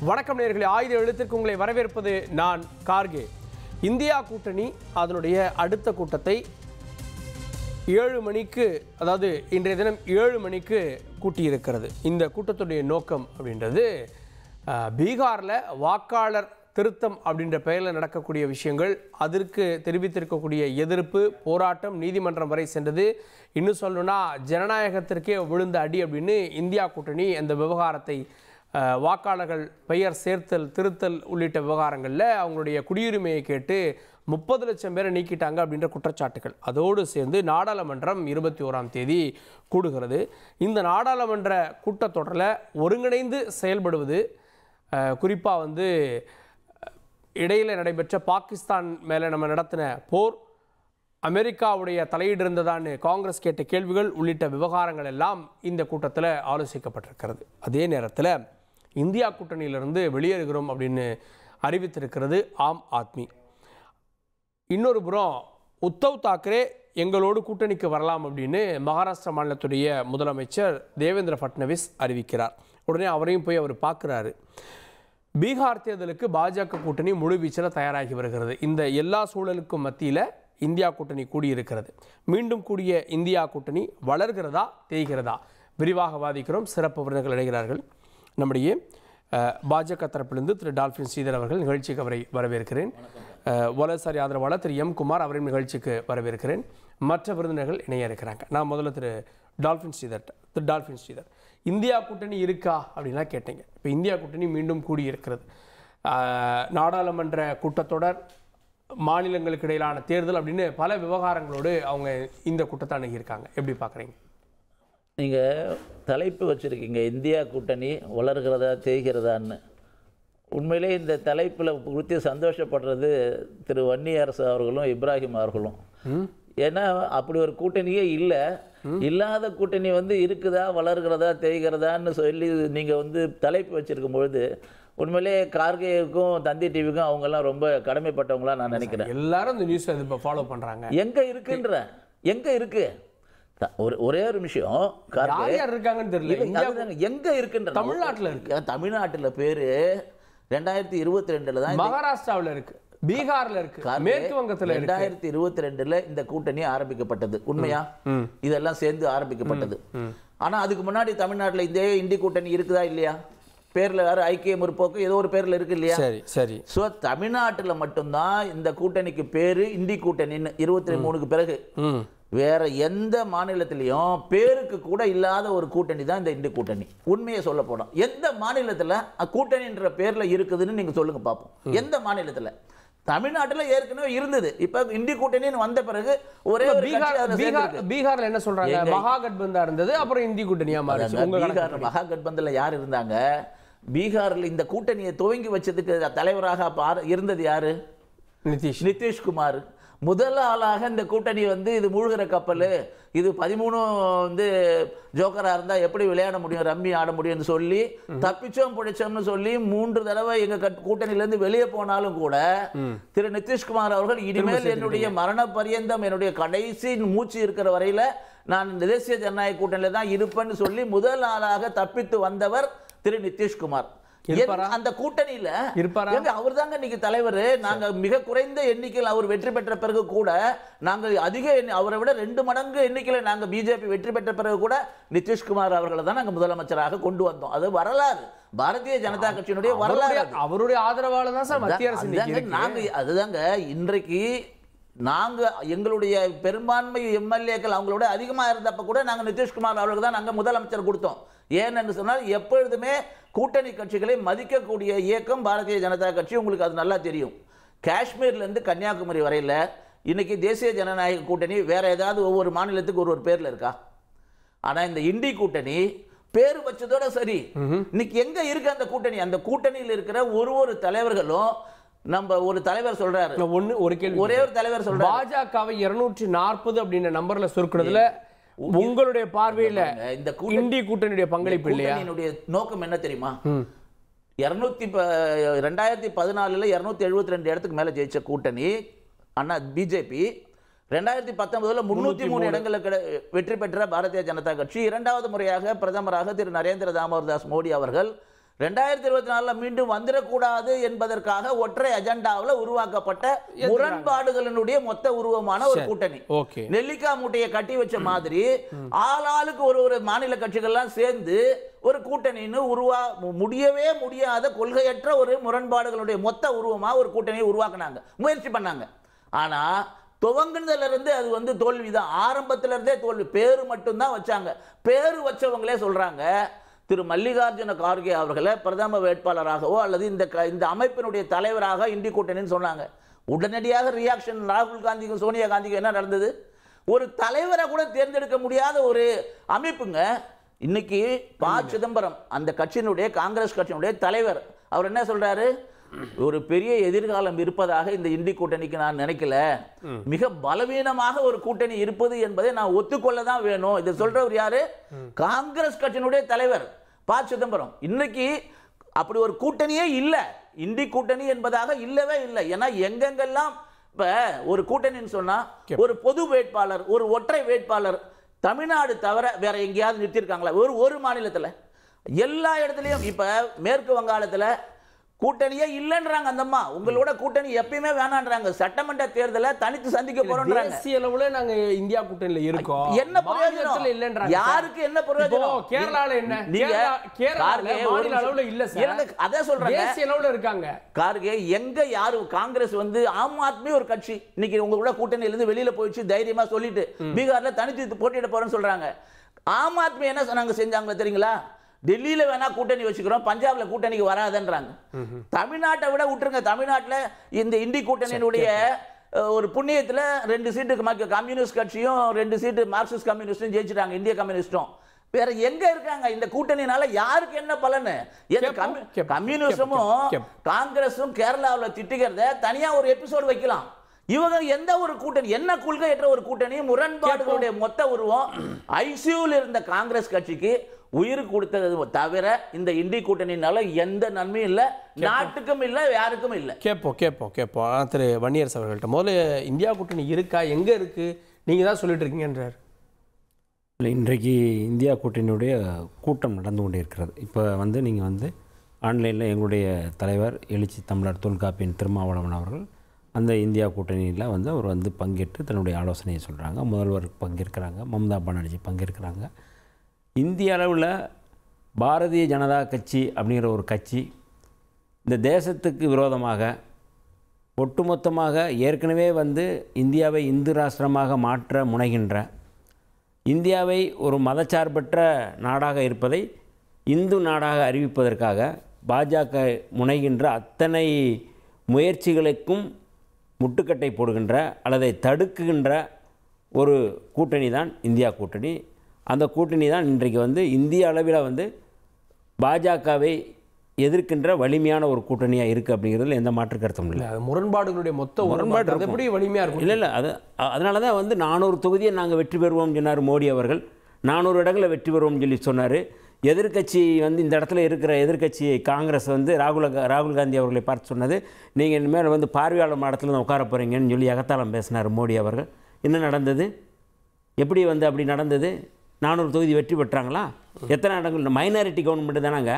வணக்கம் நேயர்களே, ஆயுத எழுத்திற்கு உங்களை வரவேற்பது நான் கார்கே. இந்தியா கூட்டணி அதனுடைய அடுத்த கூட்டத்தை 7 மணிக்கு, அதாவது இன்றைய தினம் 7 மணிக்கு கூட்டியிருக்கிறது. இந்த கூட்டத்துடைய நோக்கம் அப்படின்றது பீகாரில் வாக்காளர் திருத்தம் அப்படின்ற பெயரில் நடக்கக்கூடிய விஷயங்கள், அதற்கு தெரிவித்திருக்கக்கூடிய எதிர்ப்பு போராட்டம் நீதிமன்றம் வரை சென்றது. இன்னும் சொல்லணும்னா ஜனநாயகத்திற்கே விழுந்த அடி அப்படின்னு இந்தியா கூட்டணி அந்த விவகாரத்தை, வாக்காளர்கள் பெயர் சேர்த்தல் திருத்தல் உள்ளிட்ட விவகாரங்களில் அவங்களுடைய குடியுரிமையை கேட்டு 30 லட்சம் பேரை நீக்கிட்டாங்க அப்படின்ற குற்றச்சாட்டுகள் அதோடு சேர்ந்து நாடாளுமன்றம் 21ஆம் தேதி கூடுகிறது. இந்த நாடாளுமன்ற கூட்டத்தொடரில் ஒருங்கிணைந்து செயல்படுவது, குறிப்பாக இடையில் நடைபெற்ற பாகிஸ்தான் மேலே நம்ம நடத்தின போர், அமெரிக்காவுடைய தலையீடு இருந்ததான்னு காங்கிரஸ் கேட்ட கேள்விகள் உள்ளிட்ட விவகாரங்கள் எல்லாம் இந்த கூட்டத்தில் ஆலோசிக்கப்பட்டிருக்கிறது. அதே நேரத்தில் இந்தியா கூட்டணியிலிருந்து வெளியேறுகிறோம் அப்படின்னு அறிவித்திருக்கிறது ஆம் ஆத்மி. இன்னொரு புறம் உத்தவ் தாக்கரே எங்களோடு கூட்டணிக்கு வரலாம் அப்படின்னு மகாராஷ்டிரா மாநிலத்துடைய முதலமைச்சர் தேவேந்திர ஃபட்னவிஸ் அறிவிக்கிறார். உடனே அவரையும் போய் அவர் பார்க்குறாரு. பீகார் தேர்தலுக்கு பாஜக கூட்டணி முழுவீச்சில் தயாராகி வருகிறது. இந்த எல்லா சூழலுக்கும் மத்தியில் இந்தியா கூட்டணி கூடியிருக்கிறது. மீண்டும் கூடிய இந்தியா கூட்டணி வளர்கிறதா தேய்கிறதா விரிவாக வாதிக்கிறோம். சிறப்பு விருந்தினர்கள் இணைகிறார்கள். நம்முடைய பாஜக தரப்பிலிருந்து திரு டால்ஃபின் ஸ்ரீதர் அவர்கள், நிகழ்ச்சிக்கு அவரை வரவேற்கிறேன். வலதுசாரி ஆதரவாளர் திரு எம் குமார் அவரையும் நிகழ்ச்சிக்கு வரவேற்கிறேன். மற்ற விருந்தினர்கள் இணைய இருக்கிறாங்க. நான் முதல்ல திரு டால்ஃபின் ஸ்ரீதர், இந்தியா கூட்டணி இருக்கா அப்படின்லாம் கேட்டீங்க. இப்போ இந்தியா கூட்டணி மீண்டும் கூடியிருக்கிறது. நாடாளுமன்ற கூட்டத்தொடர், மாநிலங்களுக்கு இடையிலான தேர்தல் அப்படின்னு பல விவகாரங்களோடு அவங்க இந்த கூட்டத்தை அணுகியிருக்காங்க. எப்படி பார்க்குறீங்க? நீங்கள் தலைப்பு வச்சுருக்கீங்க, இந்தியா கூட்டணி வளர்கிறதா தேய்கிறதான்னு. உண்மையிலே இந்த தலைப்பில் குறித்து சந்தோஷப்படுறது திரு வன்னியரசு அவர்களும் இப்ராஹிம் அவர்களும். ஏன்னா அப்படி ஒரு கூட்டணியே இல்லை. இல்லாத கூட்டணி இருக்குதா வளர்கிறதா தேய்கிறதான்னு சொல்லி நீங்கள் தலைப்பு வச்சுருக்கும் பொழுது உண்மையிலே கார்கேவுக்கும் தந்தி டிவிக்கும் அவங்கெல்லாம் ரொம்ப கடமைப்பட்டவங்களா நான் நினைக்கிறேன். எல்லாரும் இந்த நியூஸ் இப்போ ஃபாலோ பண்ணுறாங்க. எங்கே இருக்கு ஒரே ஒரு விஷயம், இருக்காங்கன்னு தெரியல. எங்க இருக்குன்ற தமிழ்நாட்டில் இருக்கு. தமிழ்நாட்டில் பேரு 2022 தான், மகாராஷ்டிராவில் இருக்கு, பீகார்ல இருக்கு, மேற்கு வங்கத்தில் 2022 இந்த கூட்டணி ஆரம்பிக்கப்பட்டது. உண்மையா? இதெல்லாம் சேர்ந்து ஆரம்பிக்கப்பட்டது. ஆனா அதுக்கு முன்னாடி தமிழ்நாட்டில் இதே இந்தி கூட்டணி இருக்குதா இல்லையா? பேர்ல வேற ஐக்கிய முற்போக்கு ஏதோ ஒரு பேர்ல இருக்கு இல்லையா? சரி. சோ தமிழ்நாட்டில் மட்டும்தான் இந்த கூட்டணிக்கு பேரு இந்தி கூட்டணின்னு 23க்கு பிறகு. வேற எந்த மாநிலத்திலையும் பேருக்கு கூட இல்லாத ஒரு கூட்டணி தான் இந்த இந்தி கூட்டணி. உண்மையை சொல்ல போனோம், எந்த மாநிலத்தில் கூட்டணின்ற பேர்ல இருக்குதுன்னு நீங்க சொல்லுங்க பார்ப்போம். எந்த மாநிலத்தில்? தமிழ்நாட்டில் ஏற்கனவே இருந்தது. இப்ப இந்தி கூட்டணின்னு வந்த பிறகு ஒரே பீகார்ல என்ன சொல்றாங்க, மகாகட்பந்தா இருந்தது, அப்புறம் இந்தி கூட்டணியா மாறிச்சு. பீகார் மகாகட்பந்தில் யார் இருந்தாங்க? பீகாரில் இந்த கூட்டணியை துவங்கி வச்சதுக்கு தலைவராக இருந்தது யாரு? நிதிஷ்குமார். முதல் ஆளாக இந்த கூட்டணி இது மூழ்கிற கப்பல், இது 13 ஜோக்கரா இருந்தா எப்படி விளையாட முடியும், ரம்மி ஆட முடியும்னு சொல்லி தப்பிச்சோம் பிடிச்சோம்னு சொல்லி 3 தடவை எங்க கூட்டணியிலிருந்து வெளியே போனாலும் கூட திரு நிதிஷ்குமார் அவர்கள் இனிமேல் என்னுடைய மரண பரியந்தம், என்னுடைய கடைசி மூச்சு இருக்கிற வரையில நான் தேசிய ஜனநாயக கூட்டணியில தான் இருப்பேன்னு சொல்லி முதல் ஆளாக தப்பித்து வந்தவர் திரு நிதிஷ்குமார். அந்த கூட்டணியில அவர் தாங்க இன்னைக்கு தலைவர். நாங்க மிக குறைந்த எண்ணிக்கையில் அவர் வெற்றி பெற்ற பிறகு கூட, நாங்கள் அதிக அவரை விட 2 மடங்கு எண்ணிக்கையில் நாங்க பிஜேபி வெற்றி பெற்ற பிறகு கூட நிதிஷ்குமார் அவர்களை தான் நாங்க முதலமைச்சராக கொண்டு வந்தோம். அது வரலாறு, பாரதிய ஜனதா கட்சியினுடைய வரலாறு. அவருடைய ஆதரவாளர் தான் சார் மத்திய அரசு. நாங்க அதுதாங்க இன்றைக்கு நாங்க எங்களுடைய பெரும்பான்மை எம்எல்ஏக்கள் அவங்களோட அதிகமா இருந்தப்ப கூட நாங்க நிதிஷ்குமார் அவர்களுக்கு தான் நாங்க முதலமைச்சர் கொடுத்தோம். ஏன்னு சொன்னால் எப்பொழுதுமே கூட்டணி கட்சிகளை மதிக்கக்கூடிய இயக்கம் பாரதிய ஜனதா கட்சி. உங்களுக்கு அது நல்லா தெரியும். காஷ்மீர்ல இருந்து கன்னியாகுமரி வரையில இன்னைக்கு தேசிய ஜனநாயக கூட்டணி வேற ஏதாவது ஒவ்வொரு மாநிலத்துக்கு ஒரு பேர்ல இருக்கா? ஆனா இந்த இந்தி கூட்டணி பேர் வச்சதோட சரி. இன்னைக்கு எங்க இருக்கு அந்த கூட்டணி? அந்த கூட்டணியில் இருக்கிற ஒரு தலைவர்களும், நம்ம ஒரு தலைவர் சொல்றாரு, ஒரே ஒரு தலைவர் சொல்றாரு, பாஜகவை 240 அப்படின்ற நம்பர்ல சுருக்குறதுல உங்களுடைய பார்வையில இந்த இந்தி கூட்டணியுடைய பங்களிப்பு இல்லையா? என்னுடைய நோக்கம் என்ன தெரியுமா? 2014 272 இடத்துக்கு மேல ஜெயிச்ச கூட்டணி அண்ணா பிஜேபி. 2019 303 இடங்களுக்கு வெற்றி பெற்ற பாரதிய ஜனதா கட்சி. இரண்டாவது முறையாக பிரதமராக திரு நரேந்திர தாமோதர் தாஸ் மோடி அவர்கள் 2024 மீண்டும் வந்துடக்கூடாது என்பதற்காக ஒற்றை அஜெண்டாவில் உருவாக்கப்பட்ட முரண்பாடுகளினுடைய மொத்த உருவமான ஒரு கூட்டணி. நெல்லிக்காய் மூட்டையை கட்டி வச்ச மாதிரி ஆளாளுக்கு ஒரு மாநில கட்சிகள்லாம் சேர்ந்து ஒரு கூட்டணின்னு முடியவே முடியாத கொள்கையற்ற ஒரு முரண்பாடுகளுடைய மொத்த உருவமா ஒரு கூட்டணியை உருவாக்குனாங்க, முயற்சி பண்ணாங்க. ஆனா துவங்கினதுல இருந்து அது தோல்விதான். ஆரம்பத்துல இருந்தே தோல்வி. பேரு மட்டும்தான் வச்சாங்க. பேரு வச்சவங்களே சொல்றாங்க, திரு மல்லிகார்ஜுன கார்கே அவர்களை பிரதம வேட்பாளராகவோ அல்லது இந்த அமைப்பினுடைய தலைவராக இந்தி கூட்டணின்னு சொன்னாங்க. உடனடியாக ரியாக்ஷன் ராகுல் காந்திக்கும் சோனியா காந்திக்கும் என்ன நடந்தது? ஒரு தலைவரை கூட தேர்ந்தெடுக்க முடியாத ஒரு அமைப்புங்க. இன்னைக்கு ப. சிதம்பரம் அந்த கட்சியினுடைய காங்கிரஸ் கட்சியினுடைய தலைவர் அவர் என்ன சொல்றாரு? ஒரு பெரிய எதிர்காலம் இருப்பதாக இந்த இந்தி கூட்டணிக்கு நான் நினைக்கல, மிக பலவீனமாக ஒரு கூட்டணி இருப்பது என்பதை நான் ஒத்துக்கொள்ள தான் வேணும். இதை சொல்றவர் யாரு? காங்கிரஸ் கட்சியினுடைய தலைவர் ப. சிதம்பரம். இன்னைக்கு அப்படி ஒரு கூட்டணியே இல்லை, இந்தி கூட்டணி என்பதாக இல்லவே இல்லை. ஏன்னா எங்கெங்கெல்லாம் இப்ப ஒரு கூட்டணின்னு சொன்னா ஒரு பொது வேட்பாளர், ஒரு ஒற்றை வேட்பாளர் தமிழ்நாடு தவிர வேற எங்கேயாவது நிறுத்திருக்காங்களா? ஒரு மாநிலத்தில் எல்லா இடத்துலையும். இப்ப மேற்கு வங்காளத்தில் கூட்டணியே இல்லைன்றாங்க அந்த அம்மா. உங்களோட கூட்டணி எப்பயுமே வேணான்றாங்க. சட்டமன்ற தேர்தலை தனித்து சந்திக்க போறோம்ன்றாங்க. தேசிய அளவுல நாங்க இந்தியா கூட்டணியில இருக்கோம். என்ன பிரயோஜனம் இல்லன்றாங்க? யாருக்கு என்ன பிரயோஜனம்? கேரளால என்ன? கேரளால மாநில அளவுல இல்ல சார். அத சொல்றாங்க. தேசிய அளவுல இருக்காங்க. கார்கே எங்க யாரு காங்கிரஸ் ஆம் ஆத்மி ஒரு கட்சி இன்னைக்கு உங்க கூட கூட்டணியில இருந்து வெளியில போயிடுச்சு தைரியமா சொல்லிட்டு பீகார்ல தனித்து போட்டியிட போறேன்னு சொல்றாங்க. ஆம் ஆத்மி என்ன சொன்னாங்க செஞ்சாங்க தெரியுங்களா? டெல்லியில வேணா கூட்டணி வச்சுக்கிறோம், பஞ்சாப்ல கூட்டணிக்கு வராதுன்றாங்க. தமிழ்நாட்டை விட விட்டுருங்க. தமிழ்நாட்டில் இந்த இந்தி கூட்டணியினுடைய ஒரு புண்ணியத்தில் 2 சீட்டு கம்யூனிஸ்ட் கட்சியும் 2 சீட்டு மார்க்சிஸ்ட் கம்யூனிஸ்டும் ஜெயிச்சிட்டாங்க, இந்திய கம்யூனிஸ்டும். வேற எங்க இருக்காங்க? இந்த கூட்டணினால யாருக்கு என்ன பலன்? கம்யூனிஸ்டமும் காங்கிரஸும் கேரளாவில் திட்டுகிறத தனியா ஒரு எபிசோடு வைக்கலாம். இவங்க எந்த ஒரு கூட்டணி, என்ன கொள்கையற்ற ஒரு கூட்டணி, முரண்பாடுகளுடைய மொத்த உருவம். ஐசியூவில் இருந்த காங்கிரஸ் கட்சிக்கு உயிர் கொடுத்தது தவிர இந்த இந்தி கூட்டணினால எந்த நன்மையும் இல்லை, நாட்டுக்கும் இல்லை, யாருக்கும் இல்லை. கேட்போம் திரு வன்னியரசு அவர்கள்ட்ட. முதல்ல இந்தியா கூட்டணி இருக்கா, எங்க இருக்கு, நீங்க தான் சொல்லிட்டு இருக்கீங்கன்றார். இல்லை, இன்றைக்கு இந்தியா கூட்டணியுடைய கூட்டம் நடந்து கொண்டே இருக்கிறது. இப்போ நீங்கள் ஆன்லைனில் எங்களுடைய தலைவர் எழுச்சி தமிழர் தொல்காப்பியன் திருமாவளவன் அவர்கள் அந்த இந்தியா கூட்டணியில் அவர் பங்கேற்று தன்னுடைய ஆலோசனையை சொல்கிறாங்க. முதல்வர் பங்கேற்கிறாங்க, மம்தா பானர்ஜி பங்கேற்கிறாங்க. இந்திய அளவில் பாரதிய ஜனதா கட்சி அப்படிங்கிற ஒரு கட்சி இந்த தேசத்துக்கு விரோதமாக ஒட்டுமொத்தமாக ஏற்கனவே இந்தியாவை இந்து ராஷ்டிரமாக மாற்ற முனைகின்ற, இந்தியாவை ஒரு மதச்சார்பற்ற நாடாக இருப்பதை இந்து நாடாக அறிவிப்பதற்காக பாஜக முனைகின்ற அத்தனை முயற்சிகளுக்கும் முட்டுக்கட்டை போடுகின்ற அல்லது தடுக்குகின்ற ஒரு கூட்டணி தான் இந்தியா கூட்டணி. அந்த கூட்டணி தான் இன்றைக்கு இந்திய அளவில் பாஜகவை எதிர்க்கின்ற வலிமையான ஒரு கூட்டணியாக இருக்குது அப்படிங்கிறதுல எந்த மாற்று கருத்தும் இல்லை. முரண்பாடுகளுடைய மொத்த முரண்பாடு எப்படி வலிமையாக இருக்கும்? இல்லை அதனால தான் 400 தொகுதியை நாங்கள் வெற்றி பெறுவோம் சொன்னார் மோடி அவர்கள். 400 இடங்களில் வெற்றி பெறுவோம்னு சொல்லி சொன்னார். எதிர்கட்சி இந்த இடத்துல இருக்கிற எதிர்கட்சி காங்கிரஸ் ராகுல் காந்தி அவர்களை பார்த்து சொன்னது, நீங்கள் இனிமேல் பார்வையாளர் மாடத்தில் தான் உட்கார போகிறீங்கன்னு சொல்லி அகத்தாளம் பேசினார் மோடி அவர்கள். என்ன நடந்தது? எப்படி அப்படி நடந்தது? 400 தொகுதி வெற்றி பெற்றாங்களா? எத்தனை இடங்கள்? மைனாரிட்டி கவர்மெண்ட் தானாங்க.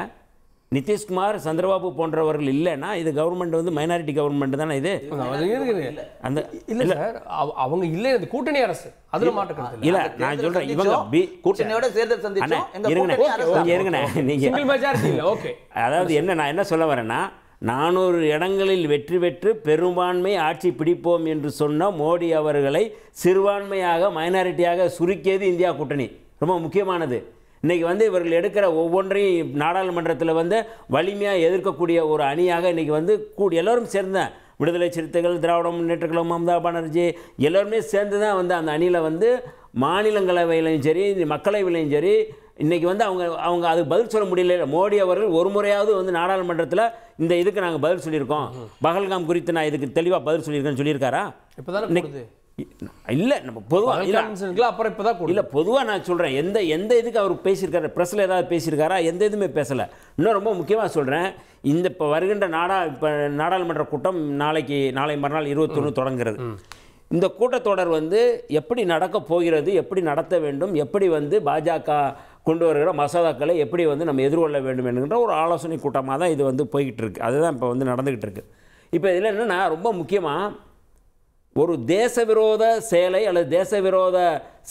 நிதிஷ்குமார், சந்திரபாபு போன்றவர்கள் இல்லைன்னா இது கவர்மெண்ட் மைனாரிட்டி கவர்மெண்ட் தானே இது. அந்த இல்ல அவங்க இல்லை, கூட்டணி அரசு. அதுல மாற்றம் இல்ல. நான் சொல்றேன், இவங்க கூட்டணியோட தேர்தல் சந்திச்சோம். அதாவது நான் என்ன சொல்ல வரேன்னா, 400 இடங்களில் வெற்றி பெற்று பெரும்பான்மை ஆட்சி பிடிப்போம் என்று சொன்ன மோடி அவர்களை சிறுபான்மையாக மைனாரிட்டியாக சுருக்கியது இந்தியா கூட்டணி. ரொம்ப முக்கியமானது. இன்றைக்கி இவர்கள் எடுக்கிற ஒவ்வொன்றையும் நாடாளுமன்றத்தில் வலிமையாக எதிர்க்கக்கூடிய ஒரு அணியாக இன்றைக்கி எல்லோரும் சேர்ந்த விடுதலை சிறுத்தைகள், திராவிட முன்னேற்ற கழகம், மம்தா பானர்ஜி எல்லோருமே சேர்ந்து தான் அந்த அணியில் மாநிலங்களவையிலையும் சரி மக்களவையிலையும் சரி இன்றைக்கி அவங்க அதுக்கு பதில் சொல்ல முடியல. மோடி அவர்கள் ஒரு முறையாவது நாடாளுமன்றத்தில் இந்த இதுக்கு நாங்கள் பதில் சொல்லியிருக்கோம், பகல்காம் குறித்து நான் இதுக்கு தெளிவாக பதில் சொல்லியிருக்கேன்னு சொல்லியிருக்காரா? இல்லை, நம்ம பொதுவாக இல்லை, பொதுவாக நான் சொல்கிறேன், எந்த இதுக்கு அவர் பேசியிருக்காரு, ப்ரெஸ்ஸில் ஏதாவது பேசியிருக்காரா? எந்த இதுவுமே பேசலை. இன்னும் ரொம்ப முக்கியமாக சொல்கிறேன், இப்போ வருகின்ற நாடாளுமன்ற கூட்டம் நாளை மறுநாள் 21 தொடங்குகிறது. இந்த கூட்டத்தொடர் எப்படி நடக்க போகிறது, எப்படி நடத்த வேண்டும், எப்படி பாஜக கொண்டு வருகிற மசோதாக்களை எப்படி வந்து நம்ம எதிர்கொள்ள வேண்டும் என்கின்ற ஒரு ஆலோசனை கூட்டமாக தான் இது வந்து போய்கிட்டு இருக்குது. அதுதான் இப்போ வந்து நடந்துக்கிட்டு இருக்குது. இப்போ இதில் என்னென்னா ரொம்ப முக்கியமாக ஒரு தேச விரோத செயலை அல்லது தேச விரோத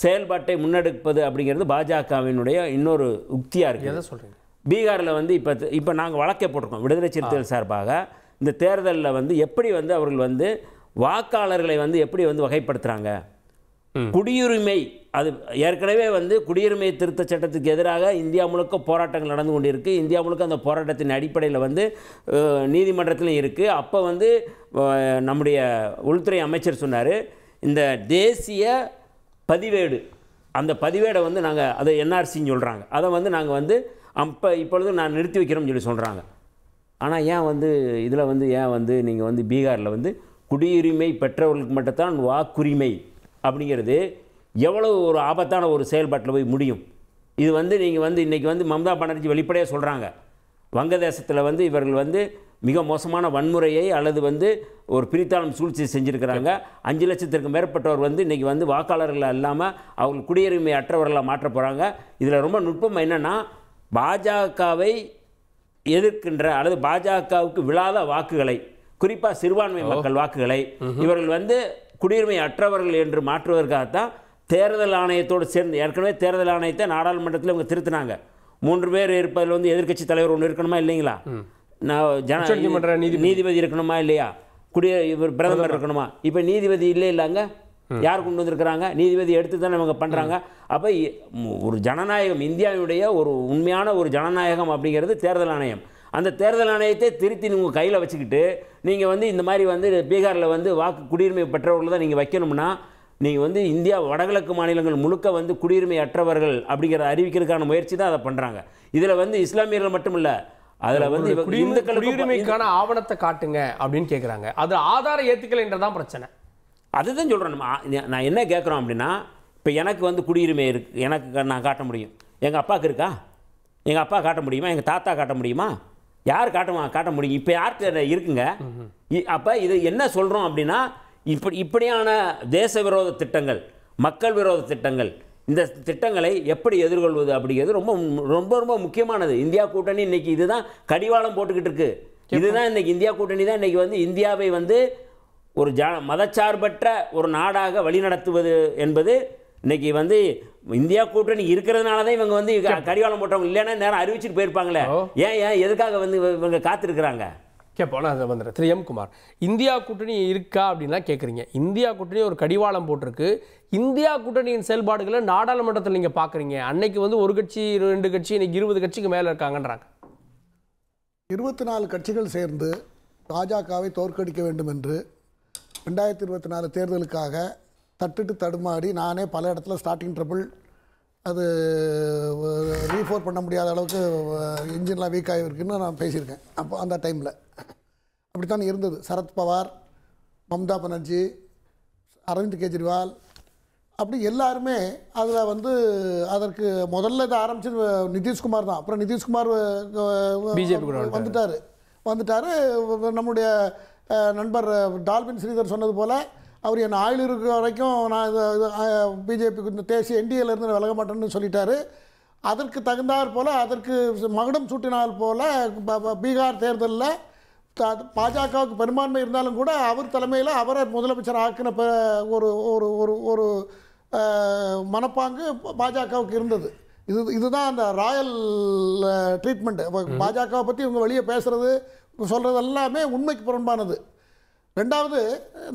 செயல்பாட்டை முன்னெடுப்பது அப்படிங்கிறது பாஜகவினுடைய இன்னொரு உக்தியாக இருக்குது. எதை சொல்கிறீங்க? பீகாரில் வந்து இப்போ நாங்கள் வழக்கே போட்டிருக்கோம் விடுதலை சிறுத்தைகள் சார்பாக. இந்த தேர்தலில் வந்து எப்படி வந்து அவர்கள் வந்து வாக்காளர்களை வந்து எப்படி வந்து வகைப்படுத்துகிறாங்க. குடியுரிமை, அது ஏற்கனவே வந்து குடியுரிமை திருத்த சட்டத்துக்கு எதிராக இந்தியா முழுக்க போராட்டங்கள் நடந்து கொண்டு இருக்குது. இந்தியா முழுக்க அந்த போராட்டத்தின் அடிப்படையில் வந்து நீதிமன்றத்திலும் இருக்குது. அப்போ வந்து நம்முடைய உள்துறை அமைச்சர் சொன்னார், இந்த தேசிய பதிவேடு, அந்த பதிவேடை வந்து நாங்கள் அதை என்ஆர்சின்னு சொல்கிறாங்க, அதை வந்து நாங்கள் வந்து இப்பொழுது நான் நிறுத்தி வைக்கிறோம்னு சொல்லி சொல்கிறாங்க. ஆனால் ஏன் வந்து இதில் வந்து ஏன் வந்து நீங்கள் வந்து பீகாரில் வந்து குடியுரிமை பெற்றவர்களுக்கு மட்டும்தான் வாக்குரிமை அப்படிங்கிறது எவ்வளவு ஒரு ஆபத்தான ஒரு செயல்பாட்டில் போய் முடியும். இது வந்து நீங்கள் வந்து இன்றைக்கி வந்து மம்தா பானர்ஜி வெளிப்படையாக சொல்கிறாங்க, வங்கதேசத்தில் வந்து இவர்கள் வந்து மிக மோசமான வன்முறையை அல்லது வந்து ஒரு பிரித்தாளும் சூழ்ச்சி செஞ்சுருக்கிறாங்க. 5 லட்சத்திற்கு மேற்பட்டவர் வந்து இன்றைக்கி வந்து வாக்காளர்கள் இல்லாமல் அவர்கள் குடியுரிமை அற்றவர்களாக மாற்ற போகிறாங்க. இதில் ரொம்ப நுட்பம் என்னென்னா, பாஜகவை எதிர்க்கின்ற அல்லது பாஜகவுக்கு விழாத வாக்குகளை, குறிப்பாக சிறுபான்மை மக்கள் வாக்குகளை இவர்கள் வந்து குடியுரிமை அற்றவர்கள் என்று மாற்றுவதற்காகத்தான் தேர்தல் ஆணையத்தோடு சேர்ந்து, ஏற்கனவே தேர்தல் ஆணையத்தை நாடாளுமன்றத்தில் இவங்க திருத்தினாங்க. 3 பேர் இருப்பதில் வந்து எதிர்க்கட்சி தலைவர் ஒன்று இருக்கணுமா இல்லைங்களா, நீதிபதி இருக்கணுமா இல்லையா, இவர் பிரதமர் இருக்கணுமா. இப்போ நீதிபதி இல்லை இல்லைங்க, யார் கொண்டு வந்திருக்கிறாங்க? நீதிபதி எடுத்து தானே இவங்க பண்ணுறாங்க. அப்போ ஒரு ஜனநாயகம், இந்தியாவுடைய ஒரு உண்மையான ஒரு ஜனநாயகம் அப்படிங்கிறது தேர்தல் ஆணையம். அந்த தேர்தல் ஆணையத்தை திருத்தி நீங்கள் கையில் வச்சுக்கிட்டு நீங்கள் வந்து இந்த மாதிரி வந்து பீகாரில் வந்து வாக்கு குடியுரிமை பெற்றவர்கள் தான் நீங்கள் வைக்கணும்னா, நீங்கள் வந்து இந்தியா வடகிழக்கு மாநிலங்கள் முழுக்க வந்து குடியுரிமை அற்றவர்கள் அப்படிங்கிற அறிவிக்கிறதுக்கான முயற்சி தான் அதை பண்ணுறாங்க. இதில் வந்து இஸ்லாமியர்கள் மட்டும் இல்லை, அதில் வந்து குடியுரிமைக்கான ஆவணத்தை காட்டுங்க அப்படின்னு கேட்குறாங்க. அது ஆதார ஏற்றுக்கலைன்றதான் பிரச்சனை. அதுதான் சொல்கிறேன். நான் என்ன கேட்குறோம் அப்படின்னா, இப்போ எனக்கு வந்து குடியுரிமை இருக்குது, எனக்கு நான் காட்ட முடியும். எங்கள் அப்பாவுக்கு இருக்கா? எங்கள் அப்பா காட்ட முடியுமா? எங்கள் தாத்தா காட்ட முடியுமா? யார் காட்ட முடியும்? இப்போ யார்கிட்ட இருக்குங்க? அப்போ இது என்ன சொல்கிறோம் அப்படின்னா, இப்படியான தேச விரோத திட்டங்கள், மக்கள் விரோத திட்டங்கள், இந்த திட்டங்களை எப்படி எதிர்கொள்வது அப்படிங்கிறது ரொம்ப ரொம்ப ரொம்ப முக்கியமானது. இந்தியா கூட்டணி இன்றைக்கி இதுதான் கடிவாளம் போட்டுக்கிட்டு இருக்குது. இதுதான் இன்றைக்கி இந்தியா கூட்டணி தான் இன்றைக்கி வந்து இந்தியாவை வந்து ஒரு மதச்சார்பற்ற ஒரு நாடாக வழிநடத்துவது என்பது இன்றைக்கி வந்து இந்தியா கூட்டணி இருக்கிறதுனால தான் இவங்க வந்து கடிவாளம் போட்டவங்க. இல்லைன்னா நேரம் அறிவிச்சுட்டு போயிருப்பாங்களே. ஏன் எதுக்காக வந்து இவங்க காத்திருக்கிறாங்க? கேட்போம். நான் வந்துடுறேன். திரு எம் குமார், இந்தியா கூட்டணி இருக்கா அப்படின்னா கேட்குறீங்க. இந்தியா கூட்டணி ஒரு கடிவாளம் போட்டிருக்கு. இந்தியா கூட்டணியின் செயல்பாடுகளை நாடாளுமன்றத்தில் நீங்கள் பார்க்குறீங்க. அன்னைக்கு வந்து ஒரு கட்சி 2 கட்சி, இன்னைக்கு 20 கட்சிக்கு மேலே இருக்காங்கன்றாங்க. 24 கட்சிகள் சேர்ந்து பாஜகவை தோற்கடிக்க வேண்டும் என்று 2024 தேர்தலுக்காக தட்டுட்டு தடுமாறி நானே பல இடத்துல ஸ்டார்டிங் ட்ரபிள், அது ரீஃபோர் பண்ண முடியாத அளவுக்கு இன்ஜின்லாம் வீக் ஆகிருக்குன்னு நான் பேசியிருக்கேன். அப்போ அந்த டைமில் அப்படித்தான் இருந்தது. சரத்பவார், மம்தா பானர்ஜி, அரவிந்த் கெஜ்ரிவால், அப்படி எல்லாருமே அதில் வந்து அதற்கு முதல்ல இதை ஆரம்பிச்சது நிதிஷ்குமார் தான். அப்புறம் நிதிஷ்குமார் வந்துட்டார். நம்முடைய நண்பர் டால்பின் ஸ்ரீதர் சொன்னது போல் அவர் என் ஆயுள் இருக்கிற வரைக்கும் நான் பிஜேபிக்கு இந்த தேசிய என்டிஏலேருந்து விலக மாட்டேன்னு சொல்லிட்டாரு. அதற்கு தகுந்தாற் போல், அதற்கு மகுடம் சூட்டினால் போல் பீகார் தேர்தலில் பாஜகவுக்கு பெரும்பான்மை இருந்தாலும் கூட அவர் தலைமையில் அவரை முதலமைச்சர் ஆக்கின ஒரு ஒரு ஒரு ஒரு மனப்பாங்கு பாஜகவுக்கு இருந்தது. இதுதான் அந்த ராயல் ட்ரீட்மெண்ட்டு. பாஜகவை பற்றி இவங்க வெளியே பேசுகிறது சொல்கிறது எல்லாமே உண்மைக்கு புறம்பானது. ரெண்டாவது,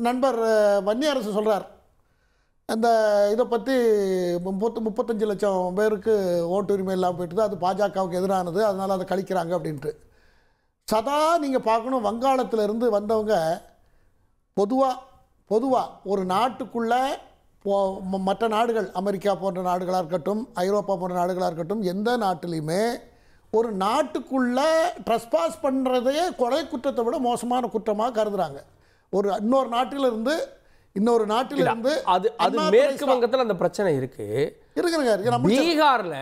நண்பர் வன்னியரசு சொல்கிறார், அந்த இதை பற்றி 35 லட்சம் பேருக்கு ஓட்டு உரிமை இல்லாமல் போயிட்டு, அது பாஜகவுக்கு எதிரானது, அதனால் அதை கழிக்கிறாங்க அப்படின்ட்டு. சதா நீங்கள் பார்க்கணும், வங்காளத்திலிருந்து வந்தவங்க பொதுவாக ஒரு நாட்டுக்குள்ளே மற்ற நாடுகள், அமெரிக்கா போன்ற நாடுகளாக இருக்கட்டும், ஐரோப்பா போன்ற நாடுகளாக இருக்கட்டும், எந்த நாட்டிலையுமே ஒரு நாட்டுக்குள்ளே ட்ரெஸ்பாஸ் பண்ணுறதையே கொலை குற்றத்தை விட மோசமான குற்றமாக கருதுகிறாங்க. ஒரு இன்னொரு நாட்டிலிருந்து அது மேற்கு வங்கத்தில் அந்த பிரச்சனை இருக்குங்க. பீகார்ல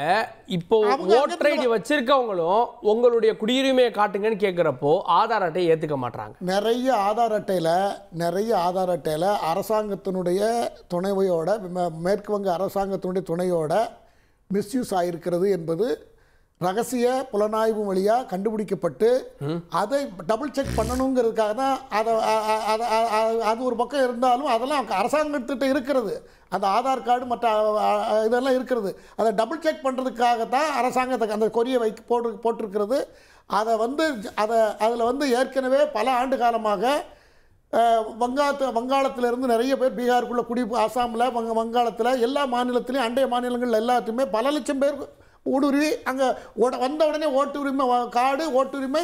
இப்போ ஓட்டர் ஐடி வச்சிருக்கவங்களும் உங்களுடைய குடியுரிமையை காட்டுங்கன்னு கேட்கிறப்போ ஆதார் அட்டையை ஏத்துக்க மாட்டாங்க. நிறைய ஆதார் அட்டையில அரசாங்கத்தினுடைய துணையோட, மேற்கு வங்க அரசாங்கத்தினுடைய துணையோட மிஸ்யூஸ் ஆகிருக்கிறது என்பது ரகசிய புலனாய்வு வழியாக கண்டுபிடிக்கப்பட்டு அதை டபுள் செக் பண்ணணுங்கிறதுக்காக தான் அது ஒரு பக்கம் இருந்தாலும் அதெல்லாம் அரசாங்கத்திட்ட இருக்கிறது. அந்த ஆதார் கார்டு மற்ற இதெல்லாம் இருக்கிறது. அதை டபுள் செக் பண்ணுறதுக்காக தான் அரசாங்கத்தை அந்த கொரியை போட்டிருக்கிறது. அதில் ஏற்கனவே பல ஆண்டு காலமாக வங்காளத்திலிருந்து நிறைய பேர் பீகாருக்குள்ளே ஆசாமில் வங்காளத்தில் எல்லா மாநிலத்திலையும் அண்டைய மாநிலங்கள் எல்லாத்தையுமே பல லட்சம் பேர் ஊடுருவி அங்கே வந்த உடனே ஓட்டுரிமை கார்டு ஓட்டுரிமை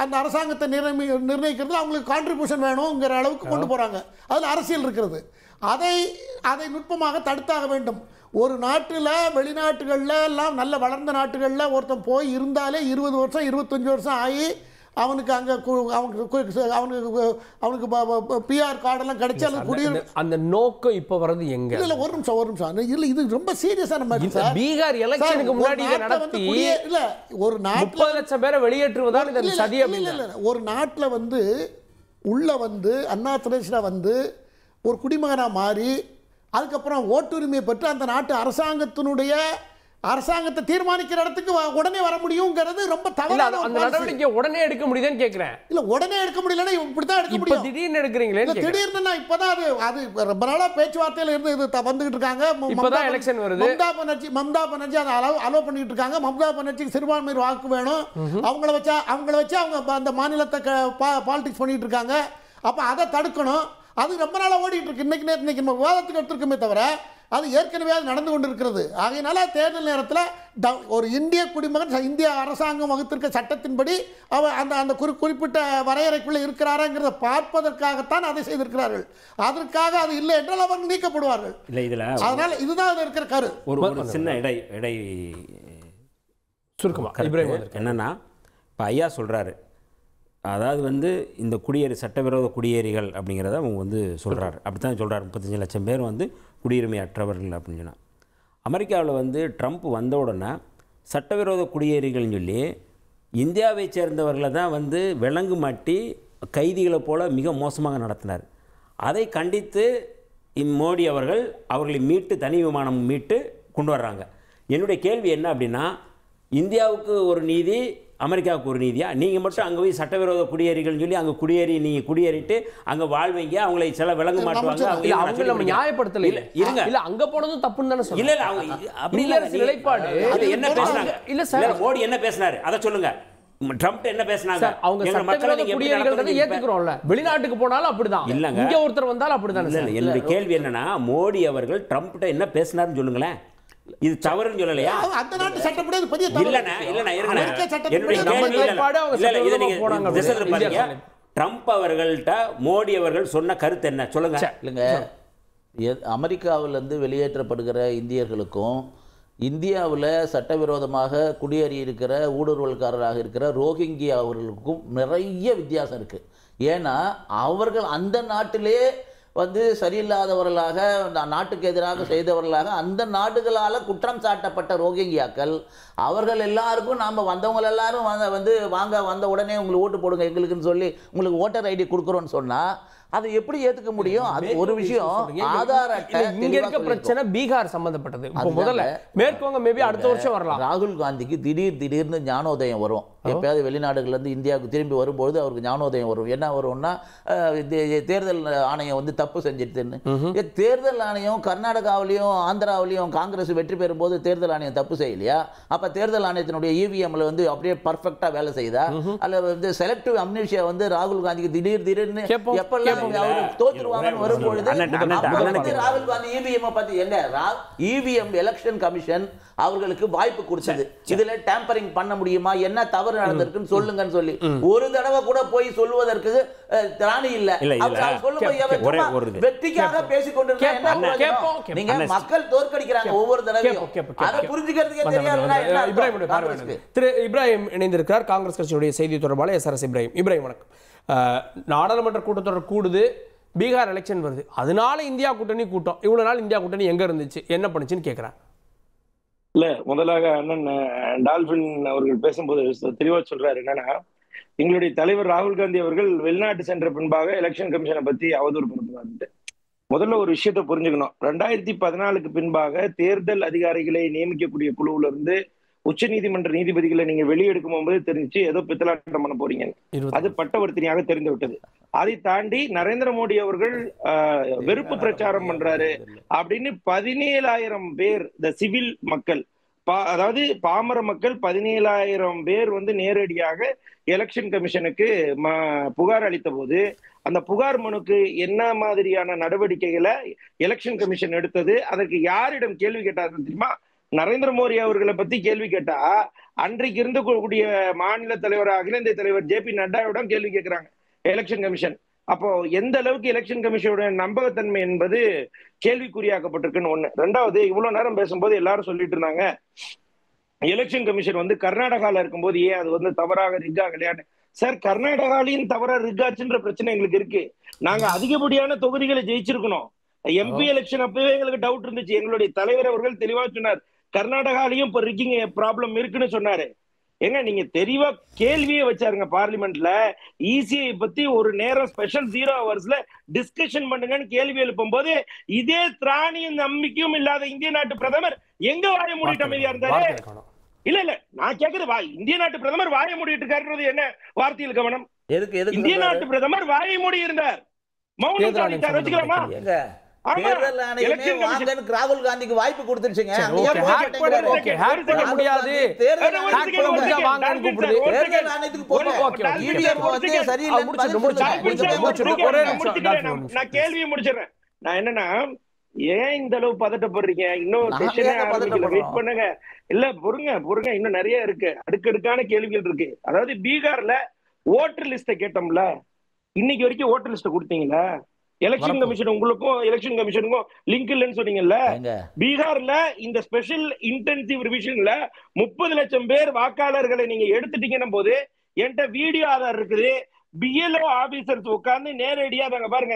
அந்த அரசாங்கத்தை நிர்ணயிக்கிறது அவங்களுக்கு கான்ட்ரிபியூஷன் வேணுங்கிற அளவுக்கு கொண்டு போகிறாங்க. அதில் அரசியல் இருக்கிறது. அதை நுட்பமாக தடுத்தாக வேண்டும். ஒரு நாட்டில் வெளிநாட்டுகளில் எல்லாம் நல்ல வளர்ந்த நாட்டுகளில் ஒருத்தன் போய் இருந்தாலே 20 வருஷம் 25 வருஷம் ஆகி அவனுக்கு அங்கே அவனுக்கு பிஆர் கார்டெல்லாம் கிடைச்சி அது அந்த நோக்கம் இப்போ வர்றது எங்க? இல்லை ஒரு நிமிஷம் இல்லை, இது ரொம்ப சீரியஸான மேட்டர். பீகார் எலெக்ஷனுக்கு முன்னாடி நடத்தி இல்லை ஒரு நாட்டில் 30 லட்சம் பேரை வெளியேற்றுவதால் இது சதி. இல்லை ஒரு நாட்டில் உள்ள அண்ணா திரேசா ஒரு குடிமகனாக மாறி அதுக்கப்புறம் ஓட்டுரிமையை பெற்று அந்த நாட்டு அரசாங்கத்தை தீர்மானிக்கிற இடத்துக்கு உடனே வர முடியுங்கிறது ரொம்ப தவறான அந்த நடவடிக்கை. உடனே எடுக்க முடியுதுன்னு கேட்கிறேன். இல்ல உடனே எடுக்க முடியலன்னா இப்படிதான் எடுக்க முடியும். திடீர்னு எடுக்கிறீங்களே? திடீர்னு இப்பதான் அது ரொம்ப நாளா பேச்சுவார்த்தையில இருந்து இது வந்துகிட்டு இருக்காங்க. இப்பதான் எலெக்ஷன் வருது. மம்தா பானர்ஜி அதை அலோ பண்ணிட்டு இருக்காங்க. மம்தா பானர்ஜிக்கு சிறுபான்மை வாக்கு வேணும். அவங்கள வச்சு அவங்க அந்த மாநிலத்தை பாலிடிக்ஸ் பண்ணிட்டு இருக்காங்க. அப்ப அதை தடுக்கணும். அது ரொம்ப நாளா ஓடிட்டு இருக்கு. இன்னைக்கு நம்ம விவாதத்துக்கு எடுத்திருக்குமே தவிர அது ஏற்கனவே அது நடந்து கொண்டிருக்கிறது. ஆகையினால தேர்தல் நேரத்தில் ஒரு இந்திய குடிமகன் இந்திய அரசாங்கம் வகுத்திருக்க சட்டத்தின்படி அந்த குறிப்பிட்ட வரையறைக்குள்ளே இருக்கிறாராங்கிறத பார்ப்பதற்காகத்தான் அதை செய்திருக்கிறார்கள். அதற்காக அது இல்லை என்றால் அவங்க நீக்கப்படுவார்கள். அதனால இதுதான் இருக்கிற கரு. ஒரு சின்ன இடை சுருக்கமாக என்னன்னா, இப்போ ஐயா சொல்கிறாரு, அதாவது இந்த சட்டவிரோத குடியேறிகள் அப்படிங்கிறத அவங்க சொல்கிறாரு. அப்படி தான் சொல்கிறார். 35 லட்சம் பேர் குடியுரிமை அற்றவர்கள் அப்படின்னு சொன்னால். அமெரிக்காவில் ட்ரம்ப் வந்த உடனே சட்டவிரோத குடியேறிகள்னு சொல்லி இந்தியாவை சேர்ந்தவர்களை தான் விலங்கு மாட்டி கைதிகளை போல மிக மோசமாக நடத்தினார். அதை கண்டித்து மோடி அவர்களை மீட்டு தனி விமானம் மீட்டு கொண்டு வர்றாங்க. என்னுடைய கேள்வி என்ன அப்படின்னா, இந்தியாவுக்கு ஒரு நீதி, அமெரிக்காவுக்கு ஒரு நீதியா? நீங்கள் மட்டும் அங்கே போய் சட்டவிரோத குடியேறிகள் சொல்லி அங்கே நீங்கள் குடியேறிட்டு அங்கே வாழ்வீங்க, அவங்களை சில விலங்கு மாட்டுவாங்க. அவங்க நம்ம நியாயப்படுத்தல. இருங்க, இல்ல அங்க போனதும் தப்புன்னு தானே சொல்றீங்க. இல்ல அவங்க அப்படி இல்ல நிலைப்பாடு. என்ன பேசுறாங்க? இல்ல சார், மோடி என்ன பேசினாரு அதை சொல்லுங்க. ட்ரம்ப் என்ன பேசினாங்க? அவங்க சட்டவிரோத குடியேறிகள் ஏத்துக்குறோம்ல. வெளிநாட்டுக்கு போனாலும் அப்படிதான். இல்லங்க, இங்க ஒருத்தர் வந்தாலும் அப்படிதான். இல்ல, என்னுடைய கேள்வி என்னன்னா, மோடி அவர்கள் ட்ரம்ப்ட்ட என்ன பேசினாருன்னு சொல்லுங்களேன். இது தவறுன்னு சொல்லலையா? அந்த நாட்டு சட்டப்படி அது பெரிய தவறு. இல்லண்ணா ட்ரம்ப் அவர்கள்ட்ட மோடி அவர்கள் சொன்ன கருத்து என்ன சொல்லுங்க. இல்லைங்க, அமெரிக்காவிலிருந்து வெளியேற்றப்படுகிற இந்தியர்களுக்கும் இந்தியாவில் சட்டவிரோதமாக குடியேறி இருக்கிற ஊடுருவல்காரராக இருக்கிற ரோஹிங்கியா அவர்களுக்கும் நிறைய வித்தியாசம் இருக்குது. ஏன்னா அவர்கள் அந்த நாட்டிலே சரியில்லாதவர்களாக, நாட்டுக்கு எதிராக செய்தவர்களாக அந்த நாடுகளால் குற்றம் சாட்டப்பட்ட ரோஹிங்கியாக்கள் அவர்கள் எல்லாருக்கும் நாம் வந்தவங்க எல்லாரும் வாங்க வந்த உடனே உங்களுக்கு ஓட்டு போடுங்க எங்களுக்குன்னு சொல்லி உங்களுக்கு ஓட்டர் ஐடி கொடுக்குறோன்னு சொன்னால் அதை எப்படி ஏத்துக்க முடியும்? அது ஒரு விஷயம். ஆதார் அட்டை இங்க இருக்க பிரச்சனை பீகார் சம்பந்தப்பட்டது. முதல்ல மேற்கொங்க மேபி அடுத்த வருஷம் வரலாம். ராகுல் காந்திக்கு திடீர்னு ஞானோதயம் வரும். எப்பயாவது வெளிநாடுகள்ல இருந்து இந்தியாவுக்கு திரும்பி வரும்போது அவருக்கு ஞானோதயம் வரும். என்ன வரும்னா, தேர்தல் ஆணையம் தப்பு செஞ்சிருதுன்னு. தேர்தல் ஆணையம் கர்நாடகாவிலையும் ஆந்திராவிலையும் காங்கிரஸ் வெற்றி பெறும் போது தேர்தல் ஆணையம் தப்பு செய்யலையா? அப்ப தேர்தல் ஆணையத்தினுடைய இவிஎம்ல அப்படியே பர்ஃபெக்டா வேலை செய்தா? அல்ல செலக்டிவ் அம்னீஷியா ராகுல் காந்திக்கு திடீர்னு எப்பெல்லாம் தோத்துருவாங்கன்னு வரும்பொழுது ராகுல் காந்தி இவிஎம் பத்தி என்ன, இவிஎம் எலெக்ஷன் கமிஷன் அவர்களுக்கு வாய்ப்பு கொடுத்தது. இதுல டேம்பரிங் பண்ண முடியுமா, என்ன தவறு நடந்திருக்குன்னு சொல்லுங்கன்னு சொல்லி ஒரு தடவை கூட போய் சொல்லுவதற்கு திராணி இல்ல. வெற்றிக்காக பேசிக் கொண்டிருக்க நீங்க மக்கள் தோற்கடிக்கிறாங்க ஒவ்வொரு தடவையும். அதை புரிஞ்சுக்கிறதுக்கே தெரியாது. திரு இப்ராஹிம் இணைந்திருக்கிறார், காங்கிரஸ் கட்சியுடைய செய்தி தொடர்பாளர் SRS இப்ராஹிம். இப்ராஹிம் வணக்கம். நாடாளுமன்ற கூட்டத்தொடர் கூடுது, பீகார் எலெக்ஷன் வருது, அதனால இந்தியா கூட்டணி கூட்டம். இவ்வளவு நாள் இந்தியா கூட்டணி எங்க இருந்துச்சு, என்ன பண்ணுச்சுன்னு கேட்கிறேன். இல்ல, முதலாக அண்ணன் டால்பின் அவர்கள் பேசும்போது தெளிவா சொல்றாரு. என்னன்னா, எங்களுடைய தலைவர் ராகுல் காந்தி அவர்கள் வெளிநாட்டு சென்ற பின்பாக எலெக்ஷன் கமிஷனை பத்தி அவதூறு படுத்துவாரு. முதல்ல ஒரு விஷயத்த புரிஞ்சுக்கணும். 2014க்கு பின்பாக தேர்தல் அதிகாரிகளை நியமிக்கக்கூடிய குழுவுல இருந்து உச்ச நீதிமன்ற நீதிபதிகளை நீங்க வெளியெடுக்கும் போது தெரிஞ்சு ஏதோ பித்தலாட்டம் பண்ண போறீங்க. அது பட்டவர்த்தனையாக தெரிந்து விட்டது. அதை தாண்டி நரேந்திர மோடி அவர்கள் வெறுப்பு பிரச்சாரம் பண்றாரு அப்படின்னு 17,000 பேர் இந்த சிவில் மக்கள், அதாவது பாமர மக்கள் 17,000 பேர் நேரடியாக எலெக்ஷன் கமிஷனுக்கு புகார் அளித்த போது அந்த புகார் மனுக்கு என்ன மாதிரியான நடவடிக்கைகளை எலெக்ஷன் கமிஷன் எடுத்தது, அதற்கு யாரிடம் கேள்வி கேட்டார்கள் தெரியுமா? நரேந்திர மோடி அவர்களை பத்தி கேள்வி கேட்டா அன்றைக்கு இருக்கக்கூடிய மாநில தலைவர் அகில இந்திய தலைவர் JP நட்டாவிடம் கேள்வி கேட்கிறாங்க எலெக்ஷன் கமிஷன். அப்போ எந்த அளவுக்கு எலெக்ஷன் கமிஷனோட நம்பகத்தன்மை என்பது கேள்விக்குறியாக்கப்பட்டிருக்குன்னு ஒண்ணு. ரெண்டாவது, இவ்வளவு நேரம் பேசும்போது எல்லாரும் சொல்லிட்டு இருந்தாங்க எலெக்ஷன் கமிஷன் கர்நாடகால இருக்கும்போது ஏன் அது தவறாக ரிக்காகலையான்னு. சார், கர்நாடகாலையும் தவறா ரிக்காச்சுன்ற பிரச்சனை எங்களுக்கு இருக்கு. நாங்க அதிகப்படியான தொகுதிகளை ஜெயிச்சிருக்கணும். MP எலெக்ஷன் அப்பவே எங்களுக்கு டவுட் இருந்துச்சு. எங்களுடைய தலைவர் அவர்கள் தெளிவா சொன்னார், கர்நாடகாலையும் இப்ப ரிக்கிங் ப்ராப்ளம் இருக்குன்னு சொன்னாரு. ஏங்க, நீங்க தெளிவா கேள்வியே வச்சாருங்க பார்லிமெண்ட்ல. ECI பத்தி ஒரு நேரம் ஸ்பெஷல் 0 ஹவர்ஸ்ல டிஸ்கஷன் பண்ணுங்கன்னு கேள்வி எழுப்பும் போது இதே திராணியும் நம்பிக்கையும் இல்லாத இந்திய நாட்டு பிரதமர் எங்க வாய மூடிட்டு அமைதியா இருந்தாரு? இல்ல நான் கேக்குறது, இந்திய நாட்டு பிரதமர் வாய மூடிட்டு இருக்காருன்றது என்ன வார்த்தையில் கவனம்? இந்திய நாட்டு பிரதமர் வாயை மூடி இருந்தார், மௌனம் சாதித்தார். வச்சுக்கலாமா? தேர்தல் ஆணையமே வாங்கன்னு ராகுல் காந்திக்கு வாய்ப்பு கொடுத்துருச்சுங்க. நான் கேள்வியை முடிச்சிடறேன். நான் என்னன்னா, ஏன் இந்த அளவு பதட்டப்படுறீங்க? இன்னும் வெயிட் பண்ணுங்க. இல்ல, பொறுங்க, இன்னும் நிறைய இருக்கு, அடுக்கடுக்கான கேள்விகள் இருக்கு. அதாவது பீகார்ல ஓட்டர் லிஸ்ட கேட்டோம்ல, இன்னைக்கு வரைக்கும் ஓட்டர் லிஸ்ட கொடுத்தீங்களா? எலெக்ஷன் கமிஷன் உங்களுக்கும் எலெக்ஷன் கமிஷனுக்கும் லிங்க் இல்லைன்னு சொன்னீங்கல்ல. பீகார்ல இந்த ஸ்பெஷல் இன்டென்சிவ் ரிவிஷன்ல 30 லட்சம் பேர் வாக்காளர்களை நீங்க எடுத்துட்டீங்கன்னும் போது என்கிட்ட வீடியோ ஆதார் இருக்குது. BLO ஆபீசர்ஸ் உட்கார்ந்து நேரடியா பாருங்க,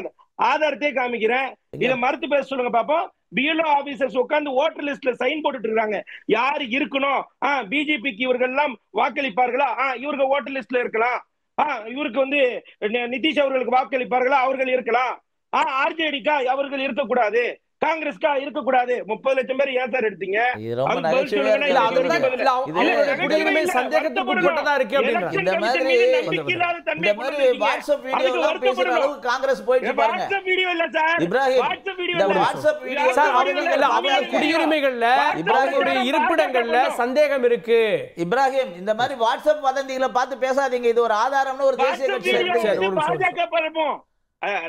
ஆதாரத்தையே காமிக்கிறேன், இதை மறுத்து பேச சொல்லுங்க பாப்போம். BLO ஆபீசர்ஸ் உட்கார்ந்து ஓட்டர் லிஸ்ட்ல சைன் போட்டுட்டு இருக்காங்க. யாரு இருக்கணும்? பிஜேபிக்கு இவர்கள் எல்லாம் வாக்களிப்பார்களா? இவருக்கு ஓட்டர் லிஸ்ட்ல இருக்கலாம். இவருக்கு நிதிஷ் அவர்களுக்கு வாக்களிப்பார்களா? அவர்கள் இருக்கலாம். RJDக்கா அவர்கள் இருக்கக்கூடாது, காங்கிரஸ்கா இருக்கக்கூடாது. 30 லட்சம் பேர் ஏன் சார் எடுத்தீங்க? குடியுரிமைகள்ல இருப்பிடங்கள்ல சந்தேகம் இருக்கு. இப்ராஹிம், இந்த மாதிரி வாட்ஸ்அப் வதந்திகளை பார்த்து பேசாதீங்க. இது ஒரு ஆதாரம்னு ஒரு தேசிய கட்சி.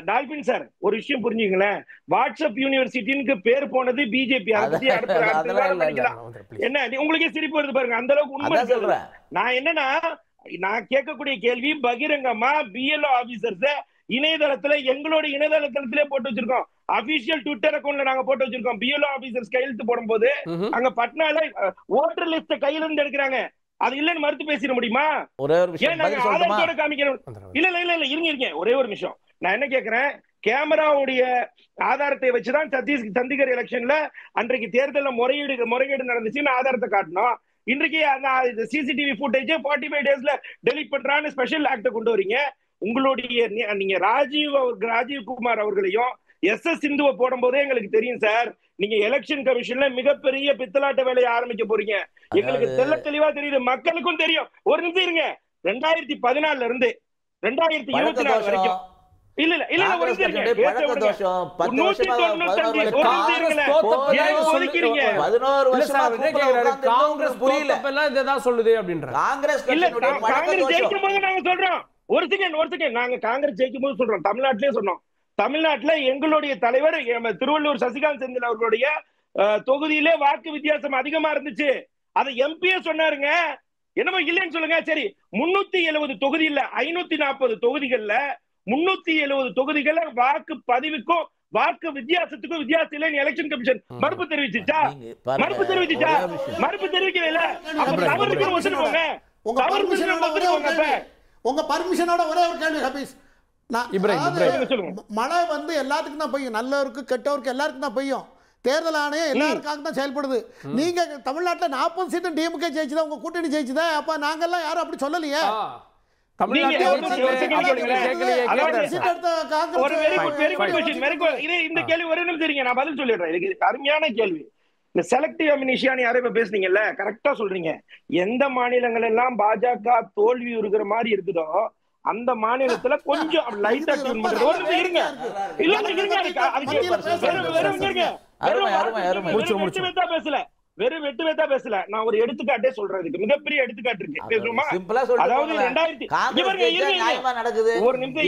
டால்பின் சார், ஒரு விஷயம் புரிஞ்சுங்களேன். வாட்ஸ்அப் யூனிவர்சிட்டிக்கு பேர் போனது பிஜேபி. என்ன உங்களுக்கே சிரிப்பு வருது பாருங்க, அந்த அளவுக்கு உண்மை சொல்றேன். நான் என்னன்னா, நான் கேட்கக்கூடிய கேள்வி பகிரங்கமா BLO ஆபீசர்ஸ் இணையதளத்துல, எங்களுடைய இணையதளத்திலே போட்டு வச்சிருக்கோம். அபிஷியல் ட்விட்டர் அக்கவுண்ட்ல நாங்க போட்டு வச்சிருக்கோம். BLO ஆபீசர்ஸ் கையெழுத்து போடும்போது அங்க பட்னால ஓட்டர் லிஸ்ட் கையில இருந்து எடுக்கிறாங்க. அது இல்லன்னு மறுத்து பேசிட முடியுமா? ஒரே ஒரு விஷயம் ஆதாரத்தோட காமிக்கணும். இல்ல இருங்க, ஒரே ஒரு நிமிஷம். நான் என்ன கேக்குறேன், கேமராவுடைய ஆதாரத்தை வச்சுதான் சண்டிகர் எலெக்ஷன்ல அன்றைக்கு தேர்தலில் முறைகேடு நடந்துச்சுன்னு ஆதாரத்தை காட்டணும். இன்றைக்கு அந்த CCTV ஃபுட்டேஜ் 45 டேஸ்ல டெலிட் பண்றான்னு ஸ்பெஷல் ஆக்ட கொண்டு வரீங்க. உங்களுடைய நீங்க ராஜீவ்குமார் அவர்களையும் SS சிந்துவை போடும் போதே எங்களுக்கு தெரியும் சார், நீங்க எலெக்ஷன் கமிஷன்ல மிகப்பெரிய பித்தலாட்ட வேலையை ஆரம்பிக்க போறீங்க. எங்களுக்கு தெளிவா தெரியுது, மக்களுக்கும் தெரியும். ஒரு நிமிஷம் இருங்க. 2014 இருந்து 2024 வரைக்கும் சொல்லுது அப்படின்ற காங்கிரஸ் ஜெயிக்கும் போது நாங்க சொல்றோம். ஒரு செகண்ட், நாங்க காங்கிரஸ் ஜெயிக்கும் போது சொல்றோம், தமிழ்நாட்டிலே சொன்னோம். தமிழ்நாட்டுல எங்களுடைய தலைவர் திருவள்ளூர் சசிகாந்த் செந்தில் அவர்களுடைய தொகுதியிலே வாக்கு வித்தியாசம் அதிகமா இருந்துச்சு. அதை MP சொன்னாருங்க. என்னமோ இல்லைன்னு சொல்லுங்க. சரி, 370 தொகுதி இல்ல, 540 தொகுதிகள்ல 370 தொகுதிகள்ல வாக்கு பதிவுக்கும் வாக்கு வித்தியாசத்துக்கும் வித்தியாசம் இல்லைன்னு எலெக்ஷன் கமிஷன் மறுப்பு தெரிவிச்சுச்சா? மறுப்பு தெரிவிக்கல. உங்க பர்மிஷனோட ஒரே ஒரு கேள்வி ஹபீஸ். மழை எல்லாத்துக்கும் தான் பெய்யும், நல்லவருக்கு கெட்டவருக்கு எல்லாருக்கும் தான் பெய்யும். தேர்தல் ஆணையம் எல்லாருக்காக தான் செயல்படுது. நீங்க தமிழ்நாட்டில் 40 சீட்டும் DMK ஜெயிச்சுதான், உங்க கூட்டணி ஜெயிச்சுதான். அப்ப நாங்கெல்லாம் யாரும் அப்படி சொல்லலையே. இந்த கேள்வி ஒரு நிமிஷம் இருங்க, நான் பதில் சொல்லிடுறேன். இதுக்கு அருமையான கேள்வி. இந்த செலக்டிவ் அம்னீஷியான்னு யாரும் இப்ப பேசுனீங்கல்ல, கரெக்டா சொல்றீங்க. எந்த மாநிலங்கள் எல்லாம் பாஜக தோல்வி உருகிற மாதிரி இருக்குதோ அந்த மாநிலத்துல கொஞ்சம் லைட்டா டியூன் பண்றது. ஒரு நிமிஷம் இருங்க, பேசல, வெறும் வெட்டு வேத்தா பேசல. நான் ஒரு எடுத்துக்காட்டே சொல்றதுக்கு மிகப்பெரிய எடுத்துக்காட்டு இருக்கு. பேசுமா? அதாவது 2000 நடக்குது. ஒரு நிமிஷம்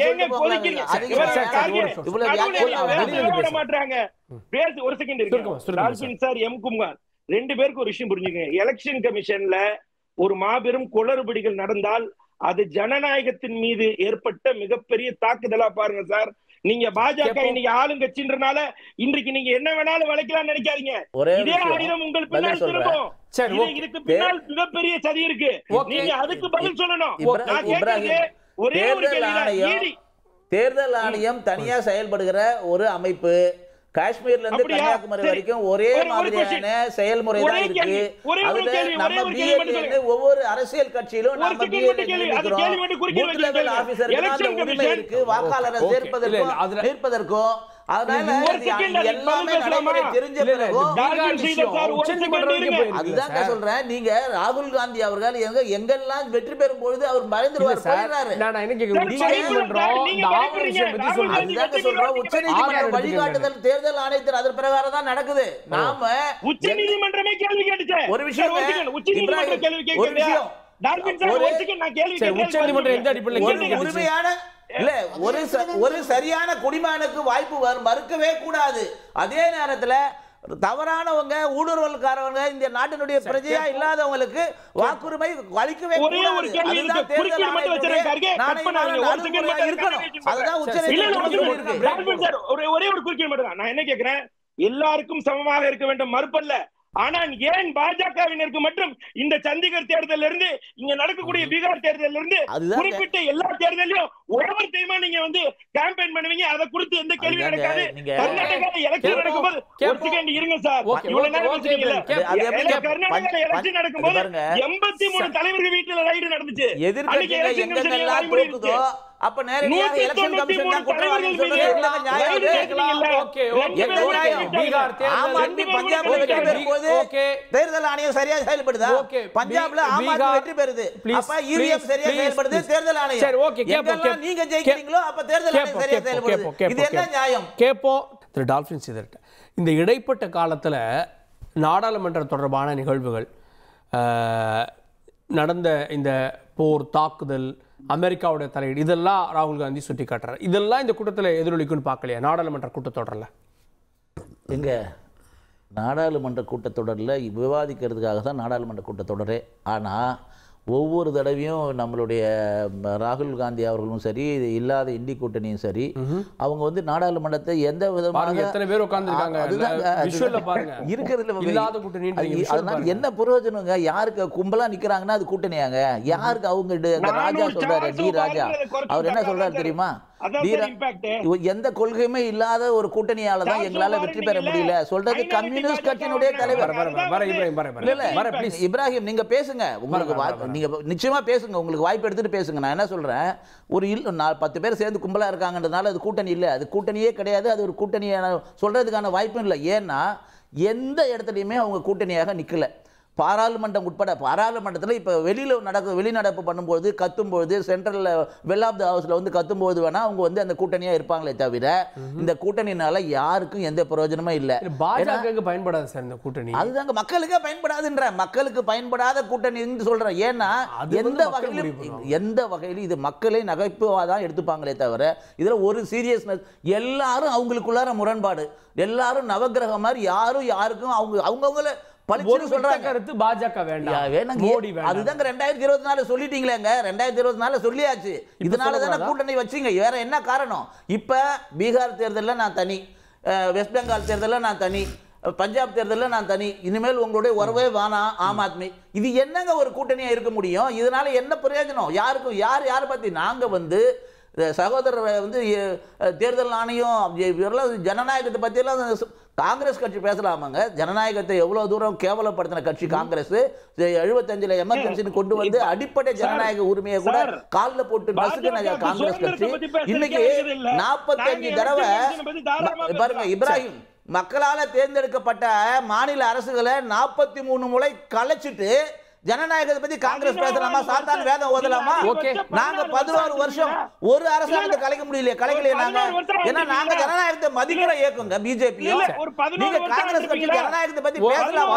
ஏங்க கொதிக்கிறீங்க மாட்டாங்க. பேசு ஒரு செகண்ட் இருக்கு. டால்பின் சார், எம் குமார், ரெண்டு பேருக்கு ஒரு விஷயம் புரிஞ்சுக்கங்க. எலெக்ஷன் கமிஷன்ல ஒரு மாபெரும் குளறுபடிகள் நடந்தால் அது ஜனநாயகத்தின் மீது ஏற்பட்ட மிகப்பெரிய தாக்குதலா பாருங்க சார். நீங்க பாஜக இன்னைக்கு ஆளுங்கட்சின்றனால இன்றைக்கு நீங்க என்ன வேணாலும் வளைக்கலாம் நினைக்காதீங்க. இதே ஆயுதம் உங்கள் பின்னால் திரும்பும். இதுக்கு பின்னால் மிகப்பெரிய சதி இருக்கு. நீங்க அதுக்கு பதில் சொல்லணும். ஒரே ஒரு கேள்வி. தேர்தல் ஆணையம் தனியா செயல்படுகிற ஒரு அமைப்பு. காஷ்மீர்ல இருந்து கன்னியாகுமரி வரைக்கும் ஒரே மாதிரியான செயல்முறை தான் இருக்கு. அதுல நம்ம பிஎல்ஏ ஒவ்வொரு அரசியல் கட்சியிலும் நம்ம பிஎல்ஏ நியமிக்கிறோம். பூத் லெவல் ஆபீசருக்கு உரிமை இருக்கு வாக்காளரை சேர்ப்பதற்கும் நிற்பதற்கும். அதனால எல்லாமே நடைமுறை தெரிஞ்ச பிறகு அதுதான் சொல்றேன். நீங்க ராகுல் காந்தி அவர்கள் எங்கெல்லாம் வெற்றி பெறும் பொழுது அவர் மறைந்துருவார் போயிடுறாரு. அதுதான் சொல்றோம். உச்ச நீதிமன்ற வழிகாட்டுதல் தேர்தல் ஆணையத்தில் அதன் பிரகாரம் தான் நடக்குது. நாம உச்ச நீதிமன்றமே கேள்வி கேட்டுச்சு. ஒரு விஷயம் உரிமையான இல்ல ஒரு சரியான குடிமகனுக்கு வாய்ப்பு மறுக்கவே கூடாது. அதே நேரத்துல தவறானவங்க ஊடுருவல்காரவங்க இந்த நாட்டினுடைய பிரஜையா இல்லாதவங்களுக்கு வாக்குரிமை அளிக்கவே கூடாது. அதுதான் தேர்தல் ஆணையத்துடைய இருக்கணும். அதுதான் உச்சநீதிமன்றம். ஒரே ஒரு குறுக்கீடு மட்டும் நான் என்ன கேட்கிறேன், எல்லாருக்கும் சமமாக இருக்க வேண்டும், மறுப்பல்ல. ஆனால் ஏன் பாஜகவினருக்கு மற்றும் இந்த சண்டிகர் தேர்தலில் இருந்து இங்க நடக்கக்கூடிய பீகார் தேர்தலில் இருந்து குறிப்பிட்ட எல்லா தேர்தலையும் ஒவ்வொரு டைமா நீங்க வந்து கேம்பெயின் பண்ணுவீங்க? அதை குறித்து எந்த கேள்வி நடக்காது. கர்நாடகாவில் எலெக்ஷன் நடக்கும்போது ஒரு செகண்ட் இருங்க சார், இவ்வளவு நேரம் பேசுறீங்கல்ல, கர்நாடகாவில் எலெக்ஷன் நடக்கும்போது 83 தலைவர்கள் வீட்டுல ரைடு நடந்துச்சு. அப்ப நேரடியாக எலெக்ஷன் கமிஷன் தான் குற்றவாளின்னு சொல்றது என்ன நியாயம்? ஓகே பீகார் தேர்தல் பஞ்சாப்ல வெற்றி பெறும்போது தேர்தல் ஆணையம் சரியா செயல்படுதா? பஞ்சாப்ல ஆம் ஆத்மி வெற்றி பெறுது, அப்ப ஈவிஎம் சரியா செயல்படுது, தேர்தல் ஆணையம். சரி ஓகே, கேப்போம். நீங்க ஜெயிக்கிறீங்களோ அப்ப தேர்தல் ஆணையம் சரியா செயல்படுது. இது என்ன நியாயம்? கேப்போம். திரு டால்பின் சீதர்ட்ட இந்த இடைப்பட்ட காலத்துல நாடாளுமன்ற தொடர்பான நிகழ்வுகள் நடந்த இந்த போர், தாக்குதல், அமெரிக்காவுடைய தலையீடு, இதெல்லாம் ராகுல் காந்தி சுட்டி காட்டுறாரு. இதெல்லாம் இந்த கூட்டத்தில் எதிரொலிக்குன்னு பார்க்கலையா? நாடாளுமன்ற கூட்டத்தொடரில் எங்க நாடாளுமன்ற கூட்டத்தொடரில் விவாதிக்கிறதுக்காக தான் நாடாளுமன்ற கூட்டத்தொடரே. ஆனால் ஒவ்வொரு தடவையும் நம்மளுடைய ராகுல் காந்தி அவர்களும் சரி, இல்லாத இந்தி கூட்டணியும் சரி, அவங்க வந்து நாடாளுமன்றத்தை எந்த விதமாக அதனால என்ன பிரயோஜனங்க? யாருக்கு கும்பலா நிக்கிறாங்கன்னா அது கூட்டணியாங்க? யாருக்கு அவங்க ராஜா சொல்றாரு, டி ராஜா, அவர் என்ன சொல்றாரு தெரியுமா? எந்த கொள்கையுமே இல்லாத ஒரு கூட்டணியால தான் எங்களால வெற்றி பெற முடியல சொல்றது கம்யூனிஸ்ட் கட்சியினுடைய தலைவர். இப்ராஹிம், நீங்க பேசுங்க, உங்களுக்கு நீங்க நிச்சயமா பேசுங்க, உங்களுக்கு வாய்ப்பு எடுத்துட்டு பேசுங்க. நான் என்ன சொல்றேன், ஒரு 10 பேர் சேர்ந்து கும்பலா இருக்காங்கன்றதுனால அது கூட்டணி இல்லை, அது கூட்டணியே கிடையாது, அது ஒரு கூட்டணியான சொல்றதுக்கான வாய்ப்பும் இல்லை. ஏன்னா எந்த இடத்துலையுமே அவங்க கூட்டணியாக நிக்கல. பாராளுமன்றம் உட்பட பாராளுமன்றத்தில் இப்போ வெளிநடப்பு பண்ணும்போது கத்தும்போது சென்ட்ரல் வெல் ஆஃப் த ஹவுஸில் வந்து கத்தும்போது வேணா அவங்க வந்து அந்த கூட்டணியாக இருப்பாங்களே தவிர இந்த கூட்டணினால யாருக்கும் எந்த பிரயோஜனமும் இல்லை. பாஜக பயன்படாது சார் இந்த கூட்டணி. அதுதாங்க மக்களுக்கே பயன்படாதுன்ற, மக்களுக்கு பயன்படாத கூட்டணின்னு சொல்றேன். ஏன்னா எந்த வகையிலும் இது மக்களே நகைப்புவாக தான் எடுத்துப்பாங்களே தவிர இதில் ஒரு சீரியஸ்னஸ், எல்லாரும் அவங்களுக்குள்ளார முரண்பாடு, எல்லாரும் நவகிரகம் மாதிரி யாரும் யாருக்கும் அவங்கவுங்கள கருத்து பாஜக வேண்டாம், மோடி வேண்டாம். அதுதாங்க 2024 சொல்லிட்டீங்களேங்க, 2024 சொல்லியாச்சு. இதனால தானே கூட்டணி வச்சீங்க, வேற என்ன காரணம்? இப்ப பீகார் தேர்தலில் நான் தனி, வெஸ்ட் பெங்கால் தேர்தலில் நான் தனி, பஞ்சாப் தேர்தலில் நான் தனி, இனிமேல் உங்களுடைய உறவே வேணாம் ஆம் ஆத்மி. இது என்னங்க ஒரு கூட்டணியா இருக்க முடியும்? இதனால என்ன பிரயோஜனம்? யாருக்கும் யாரை பத்தி நாங்க வந்து சகோதரர் வந்து தேர்தல் ஆணையம் ஜனநாயகத்தை பற்றியெல்லாம் காங்கிரஸ் கட்சி பேசலாமாங்க? ஜனநாயகத்தை எவ்வளவு தூரம் கேவலப்படுத்தின கட்சி காங்கிரஸ். 75ல எமர்ஜென்சி கொண்டு வந்து அடிப்படை ஜனநாயக உரிமையை கூட கால்ல போட்டு நசுக்கின காங்கிரஸ் கட்சி இன்னைக்கு 45 தடவை பாருங்க இப்ராஹிம், மக்களால தேர்ந்தெடுக்கப்பட்ட மாநில அரசுகளை 43 முறை கலைச்சிட்டு ஜனநாயகத்தை பத்தி காங்கிரஸ் பேசலாமா? சாத்தான் வேதம் ஓதலாமா? நாங்க 11 வருஷம் ஒரு அரசாங்கத்தை கலைக்க முடியல, கலைக்கலையே நாங்க. ஏன்னா நாங்க ஜனநாயகத்தை மதிக்கிற இயக்கங்க பிஜேபி. நீங்க காங்கிரஸ் கட்சி ஜனநாயகத்தை பத்தி பேசலாம்.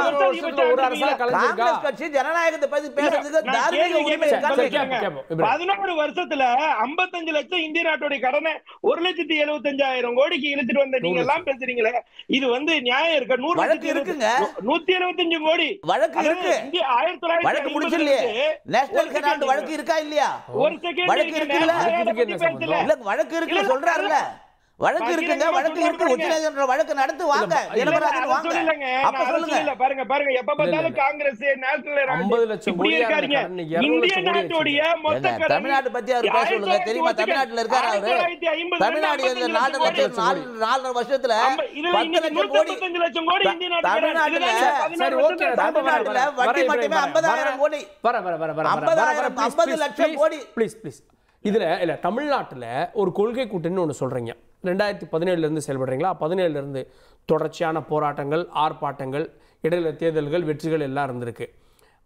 காங்கிரஸ் கட்சி ஜனநாயகத்தை பத்தி பேசுறதுக்கு தார்மீக உரிமை இருக்கான்னு 11 வருஷத்துல 55 லட்சம் இந்திய நாட்டுடைய கடனை 1,75,000 கோடிக்கு இழுத்துட்டு வந்த நீங்க எல்லாம் பேசுறீங்களே, இது வந்து நியாயம் இருக்கா? 100 வழக்கு இருக்குங்க, 175 கோடி வழக்கு இருக்கு. வழக்கு முடிச்சிடலையே. நேஷனல் ஹெரால்டு வழக்கு இருக்கா இல்லையா? வழக்கு இருக்குல்ல, இல்ல வழக்கு இருக்குல்ல சொல்றாருல்ல. வழக்கு இருக்குங்க, வழக்கு இருக்கு. உச்சநீதிமன்ற வழக்கு நடத்து வாங்க, நிரபராதின்னு வாங்க. அப்ப சொல்லுங்க. பாருங்க பாருங்க, எப்ப பார்த்தாலும் காங்கிரஸ் நேஷனல் 50 லட்சம் கோடி இருக்காங்க. இந்திய நாட்டுடைய மொத்த தமிழ்நாடு பத்தி அவர் பேச சொல்லுங்க. தெரியுமா தமிழ்நாட்டுல இருக்காரு அவரு? தமிழ்நாடு இந்த 4 வருஷத்துல 10 லட்சம் கோடி இந்திய நாட்டுல வட்டி மட்டுமே 50,000 கோடி. 50 லட்சம் கோடி. ப்ளீஸ் இதுல இல்ல, தமிழ்நாட்டுல ஒரு கொள்கை கூட்டணின்னு ஒன்று சொல்றீங்க. 2017 இருந்து செயல்படுறீங்களா? 17 இருந்து தொடர்ச்சியான போராட்டங்கள், ஆர்ப்பாட்டங்கள், இடையில தேர்தல்கள், வெற்றிகள் எல்லாம் இருந்திருக்கு.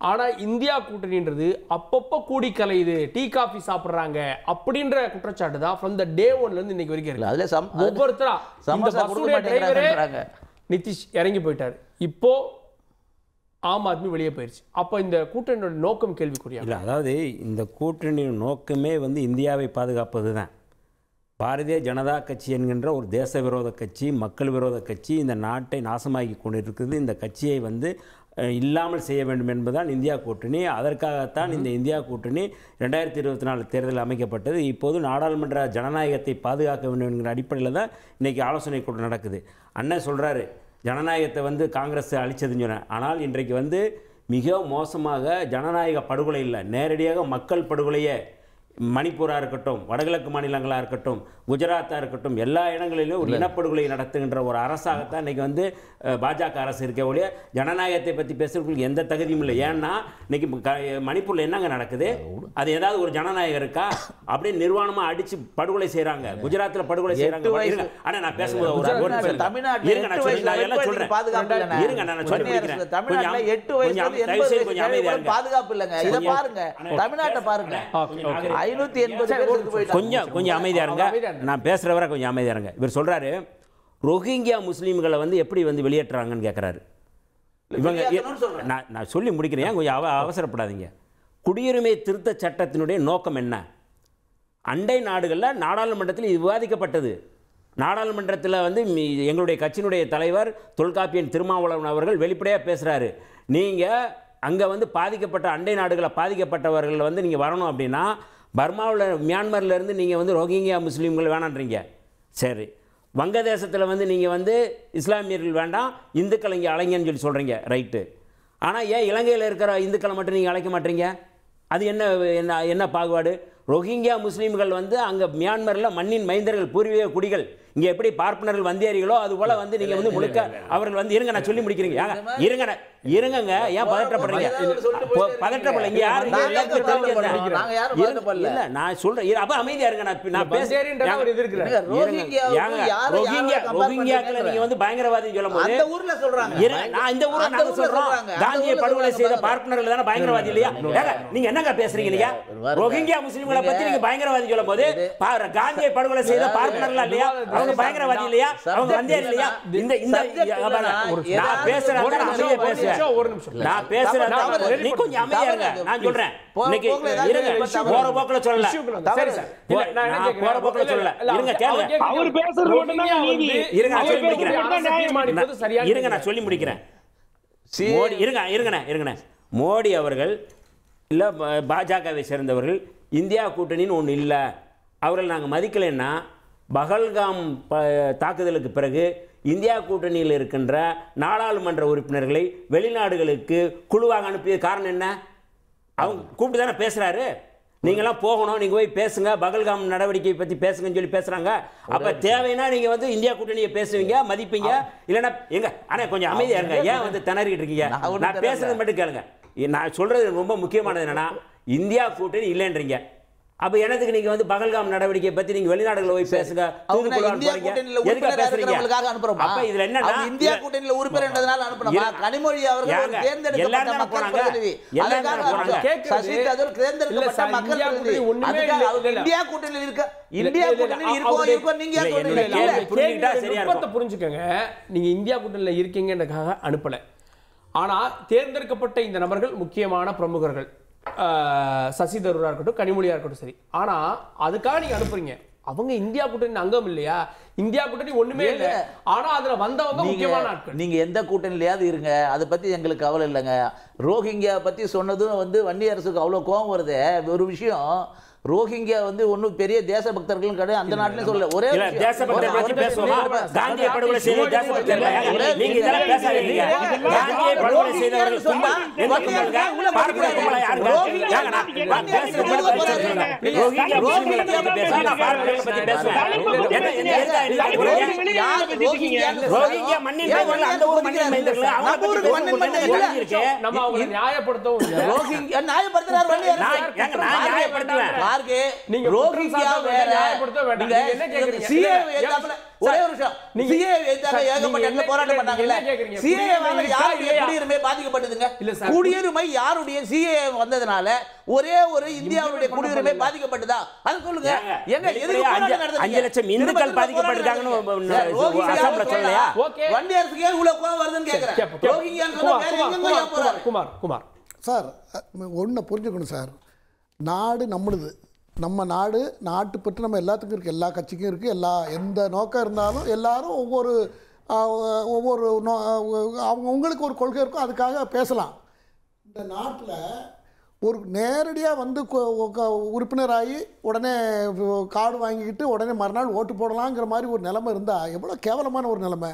ஆனா இந்தியா கூட்டணின்றது அப்பப்போ கூடி கலையுது, டீ காஃபி சாப்பிடுறாங்க அப்படின்ற குற்றச்சாட்டு தான் ஃப்ரம் த டே 1ல இருந்து இன்னைக்கு வரைக்கும் இருக்கு. அதுல ஒவ்வொருத்தரா நிதிஷ் இறங்கி போயிட்டாரு, இப்போ ஆம் ஆத்மி வெளியே போயிடுச்சு. அப்போ இந்த கூட்டணியோட நோக்கம் கேள்விக்குறியா? இல்லை, அதாவது இந்த கூட்டணியின் நோக்கமே வந்து இந்தியாவை பாதுகாப்பது தான். பாரதிய ஜனதா கட்சி என்கின்ற ஒரு தேச விரோத கட்சி, மக்கள் விரோத கட்சி இந்த நாட்டை நாசமாக்கி கொண்டிருக்கிறது. இந்த கட்சியை வந்து இல்லாமல் செய்ய வேண்டும் என்பதுதான் இந்தியா கூட்டணி. அதற்காகத்தான் இந்த இந்தியா கூட்டணி 2024 தேர்தல் அமைக்கப்பட்டது. இப்போது நாடாளுமன்ற ஜனநாயகத்தை பாதுகாக்க வேண்டும் என்கிற அடிப்படையில் தான் இன்றைக்கி ஆலோசனை கூட்டம் நடக்குது. அண்ணன் சொல்கிறாரு ஜனநாயகத்தை வந்து காங்கிரஸ் அழிச்சதுன்னு சொன்னேன். ஆனால் இன்றைக்கு வந்து மிக மோசமாக ஜனநாயக படுகொலை இல்லை, நேரடியாக மக்கள் படுகொலையே. மணிப்பூராக இருக்கட்டும், வடகிழக்கு மாநிலங்களாக இருக்கட்டும், குஜராத்தாக இருக்கட்டும், எல்லா இடங்களிலும் ஒரு இனப்படுகொலை நடத்துகின்ற ஒரு அரசாகத்தான் இன்றைக்கி வந்து பாஜக அரசு இருக்க ஒழிய ஜனநாயகத்தை பற்றி பேசுறதுக்கு எந்த தகுதியும் இல்லை. ஏன்னா இன்றைக்கி மணிப்பூரில் என்னங்க நடக்குது? அது ஏதாவது ஒரு ஜனநாயகம் இருக்கா? அப்படியே நிர்வாணமாக அடித்து படுகொலை செய்கிறாங்க. குஜராத்தில் படுகொலை செய்கிறாங்க. ஆனால் நான் பேசும்போது கொஞ்சம் அமைதியா இருங்க, நான் பேசுறவரை கொஞ்சம் அமைதியா இருங்க. இவர் சொல்றாரு ரோஹிங்கியா முஸ்லீம்களை வந்து எப்படி வந்து வெளியேற்றுறாங்கன்னு கேட்குறாரு. இவங்க நான் சொல்லி முடிக்கிறேன், கொஞ்சம் அவசரப்படாதீங்க. குடியுரிமை திருத்த சட்டத்தினுடைய நோக்கம் என்ன? அண்டை நாடுகளில் நாடாளுமன்றத்தில் இது விவாதிக்கப்பட்டது. நாடாளுமன்றத்தில் வந்து எங்களுடைய கட்சியினுடைய தலைவர் தொல்காப்பியன் திருமாவளவன் அவர்கள் வெளிப்படையாக பேசுகிறாரு, நீங்கள் அங்கே வந்து பாதிக்கப்பட்ட அண்டை நாடுகளை பாதிக்கப்பட்டவர்கள் வந்து நீங்கள் வரணும் அப்படின்னா பர்மாவில் மியான்மர்லேருந்து நீங்கள் வந்து ரோஹிங்கியா முஸ்லீம்கள் வேணான்றீங்க. சரி, வங்கதேசத்தில் வந்து நீங்கள் வந்து இஸ்லாமியர்கள் வேண்டாம், இந்துக்கள் இங்கே அழைங்கன்னு சொல்லி சொல்கிறீங்க, ரைட்டு. ஆனால் ஏன் இலங்கையில் இருக்கிற இந்துக்களை மட்டும் நீங்கள் அழைக்க மாட்டீங்க? அது என்ன பாகுபாடு? ரோஹிங்கியா முஸ்லீம்கள் வந்து அங்கே மியான்மரில் மண்ணின் மைந்தர்கள், பூர்வீக குடிகள். இங்கே எப்படி பார்ப்பனர்கள் வந்தேறிகளோ அதுபோல் வந்து நீங்கள் வந்து முழுக்க அவர்கள் வந்து இருங்க, நான் சொல்லி முடிக்கிறீங்க. இருங்கங்க, ஏன் பதற்றப்படுறீங்க? பதற்றப்படல, இங்கே யாரும் இல்லை, நான் சொல்கிறேன். அப்போ அமைதியாக இருங்க, நான் பேசுகிறேன். ரோஹிங்கியாக்களை நீங்கள் வந்து பயங்கரவாதி சொல்லும் போது நான் இந்த ஊரை நாங்கள் சொல்கிறோம், காந்தியை படுகொலை செய்த பார்ப்பனர்கள் தானே பயங்கரவாதி இல்லையா? நீங்கள் என்னங்க பேசுறீங்க? நீங்கள் ரோஹிங்கியா முஸ்லீம்களை பற்றி நீங்கள் பயங்கரவாதி சொல்லும் போது காந்தியை படுகொலை செய்த பார்ப்பனர்களா இல்லையா? அவங்க பயங்கரவாதி இல்லையா? அவங்க வந்தேர் இல்லையா? நான் பேசுறேன், நான் பேசுறேன், நீ கொஞ்சம் அமைதியா இருங்க. நான் சொல்றேன், இன்னைக்கு இருங்க, போற போக்குல சொல்லல. சரி சார், நான் போற போக்குல சொல்லல. இருங்க, கேளுங்க. அவர் பேசுறது மட்டும்தான் நீதி. இருங்க, நான் சொல்லி முடிக்கிறேன். இருங்க, நான் சொல்லி முடிக்கிறேன். மோடி இருங்கண்ணே. மோடி அவர்கள் இல்லை பாஜகவை சேர்ந்தவர்கள் இந்தியா கூட்டணின்னு ஒன்று இல்லை, அவர்கள் நாங்கள் மதிக்கலைன்னா பகல்காம் தாக்குதலுக்கு பிறகு இந்தியா கூட்டணியில் இருக்கின்ற நாடாளுமன்ற உறுப்பினர்களை வெளிநாடுகளுக்கு குழுவாக அனுப்பிய காரணம் என்ன? அவங்க கூப்பிட்டு தானே பேசுகிறாரு. நீங்களாம் போகணும், நீங்க போய் பேசுங்க, பகல்காம் நடவடிக்கை பத்தி பேசுங்கன்னு சொல்லி பேசுறாங்க. அப்ப தேவைன்னா நீங்க வந்து இந்தியா கூட்டணியை பேசுவீங்க, மதிப்பீங்க. இல்லைன்னா எங்க ஆனா கொஞ்சம் அமைதியா இருங்க. ஏன் வந்து திணறிட்டு இருக்கீங்க? நான் பேசுறது மட்டும் கேளுங்க. நான் சொல்றது ரொம்ப முக்கியமானது என்னன்னா, இந்தியா கூட்டணி இல்லைன்றீங்க. அப்ப என்னதுக்கு நீங்க வந்து பகல்காம் நடவடிக்கை பத்தி நீங்க வெளிநாடுல போய் பேசுங்க, இந்தியா கூட்டணியில உறுப்பினராக அனுப்புறோமா? அப்ப இதுல என்ன இந்தியா கூட்டணியில உறுப்பினர்ன்றதால அனுப்புறோமா? கனிமொழி அவர்கள் தேர்ந்தெடுக்கப்பட்ட மக்கள் பிரதிநிதி, சசி தரூர் தேர்ந்தெடுக்கப்பட்ட மக்கள் பிரதிநிதி. அதுக்காக அவங்க இந்தியா கூட்டணியில் இருக்க இந்தியா கூட்டணியில் இருக்கோ நீங்க சொல்றீங்க. புரிஞ்சுக்கங்க, நீங்க இந்தியா கூட்டணியில இருக்கீங்கன்றதுக்காக அனுப்பல. ஆனா தேர்ந்தெடுக்கப்பட்ட இந்த நபர்கள் முக்கியமான பிரமுகர்கள், சசி தரூரா இருக்கட்டும், கனிமொழியா இருக்கட்டும், சரி. ஆனா அதுக்காக நீங்க அனுப்புறீங்க. அவங்க இந்தியா கூட்டணி அங்கம் இல்லையா? இந்தியா கூட்டணி ஒண்ணுமே இல்ல. ஆனா அதுல வந்தவங்க முக்கியமான ஆட்கள். நீங்க எந்த கூட்டணியிலயாவது இருங்க, அதை பத்தி எங்களுக்கு கவலை இல்லைங்க. ரோஹிங்கியா பத்தி சொன்னதும் வந்து வன்னி அரசுக்கு அவ்வளவு கோபம் வருது. ஒரு விஷயம், ரோஹிங்கியா வந்து ஒன்னும் பெரிய தேசபக்தர்களும் கிடையாது, அந்த நாட்டிலே சொல்ல. ஒரே தேசபக்தர் பத்தி பேசுவோமா? காந்தியை படுகொலை செய்த தேசபக்தர் நீங்க இதெல்லாம் பேசாதீங்க. காந்தியை படுகொலை செய்தவர்கள் சும்மா ரோஹிங்கியா மண்ணின் மைந்தர்கள், அந்த ஊர் மண்ணின் மைந்தர்கள், நம்ம அவங்களை நியாயப்படுத்தவும் ரோஹிங்கியா நியாயப்படுத்துறாரு வன்னி அரசு. நான் நியாயப்படுத்துவேன். நீங்க ரோஹிங்கியா வேற, நீங்க என்ன கேக்குறீங்க? சிஏஏ ஏத்தாப்ல ஒரே ஒரு விஷயம், நீங்க சிஏஏ ஏத்தால ஏகப்பட்ட இடத்துல போராட்டம் பண்ணாங்கல்ல, சிஏஏவால யாருடைய குடியுரிமை பாதிக்கப்பட்டதுங்க? குடியுரிமை யாருடைய சிஏஏ வந்ததனால ஒரே ஒரு இந்தியாவுடைய குடியுரிமை பாதிக்கப்பட்டதா? அது சொல்லுங்க. எங்க எதுக்கு போராட்டம் நடந்தது? 5 லட்சம் இந்துக்கள் பாதிக்கப்பட்டிருக்காங்கன்னு அசாம்ல சொல்லலையா? வன்னி அரசுக்கு ஏன் இவ்வளவு கோவம் வருதுன்னு கேக்குறேன். ரோஹிங்கியா சொன்னா வேற எங்க போறாரு? குமார் சார், ஒன்று புரிஞ்சுக்கணும் சார். நாடு நம்மளுது, நம்ம நாடு, நாட்டு பற்றி நம்ம எல்லாத்துக்கும் இருக்குது, எல்லா கட்சிக்கும் இருக்குது. எந்த நோக்கம் இருந்தாலும் எல்லாரும் ஒவ்வொரு அவங்களுக்கு ஒரு கொள்கை இருக்கும், அதுக்காக பேசலாம். இந்த நாட்டில் ஒரு நேரடியாக வந்து உறுப்பினராகி உடனே கார்டு வாங்கிக்கிட்டு உடனே மறுநாள் ஓட்டு போடலாங்கிற மாதிரி ஒரு நிலைமை இருந்தால் எவ்வளோ கேவலமான ஒரு நிலைமை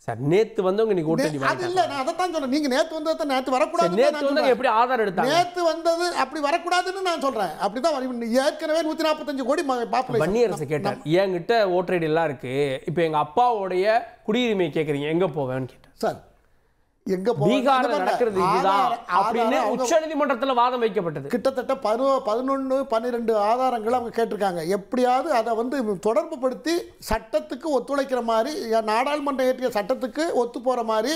சார். நேத்து வந்தவங்க நீங்க ஓட்டு அது இல்ல, நான் அதைத்தான் சொல்றேன். நீங்க நேத்து வந்ததை நேத்து வரக்கூடாது, நேத்து வந்து எப்படி ஆதாரம் எடுத்தாங்க? நேத்து வந்தது அப்படி வரக்கூடாதுன்னு நான் சொல்றேன். அப்படிதான் ஏற்கனவே 145 கோடி பாப்புலேஷன். வன்னி அரசு கேட்டார், என்கிட்ட ஓட்டர் ஐடி எல்லாம் இருக்கு, இப்போ எங்க அப்பாவுடைய குடியுரிமை கேக்குறீங்க, எங்க போவேன்னு கேட்டார். சார், எங்க பீகார்ல நடக்கிறது இதுதான் அப்படின்னு உச்சநீதிமன்றத்துல வாதம் வைக்கப்பட்டது. கிட்டத்தட்ட 11, 12 ஆதாரங்கள் அவங்க கேட்டிருக்காங்க. எப்படியாவது அதை வந்து தொடர்பு படுத்தி சட்டத்துக்கு ஒத்துழைக்கிற மாதிரி, நாடாளுமன்றம் ஏற்றிய சட்டத்துக்கு ஒத்து போற மாதிரி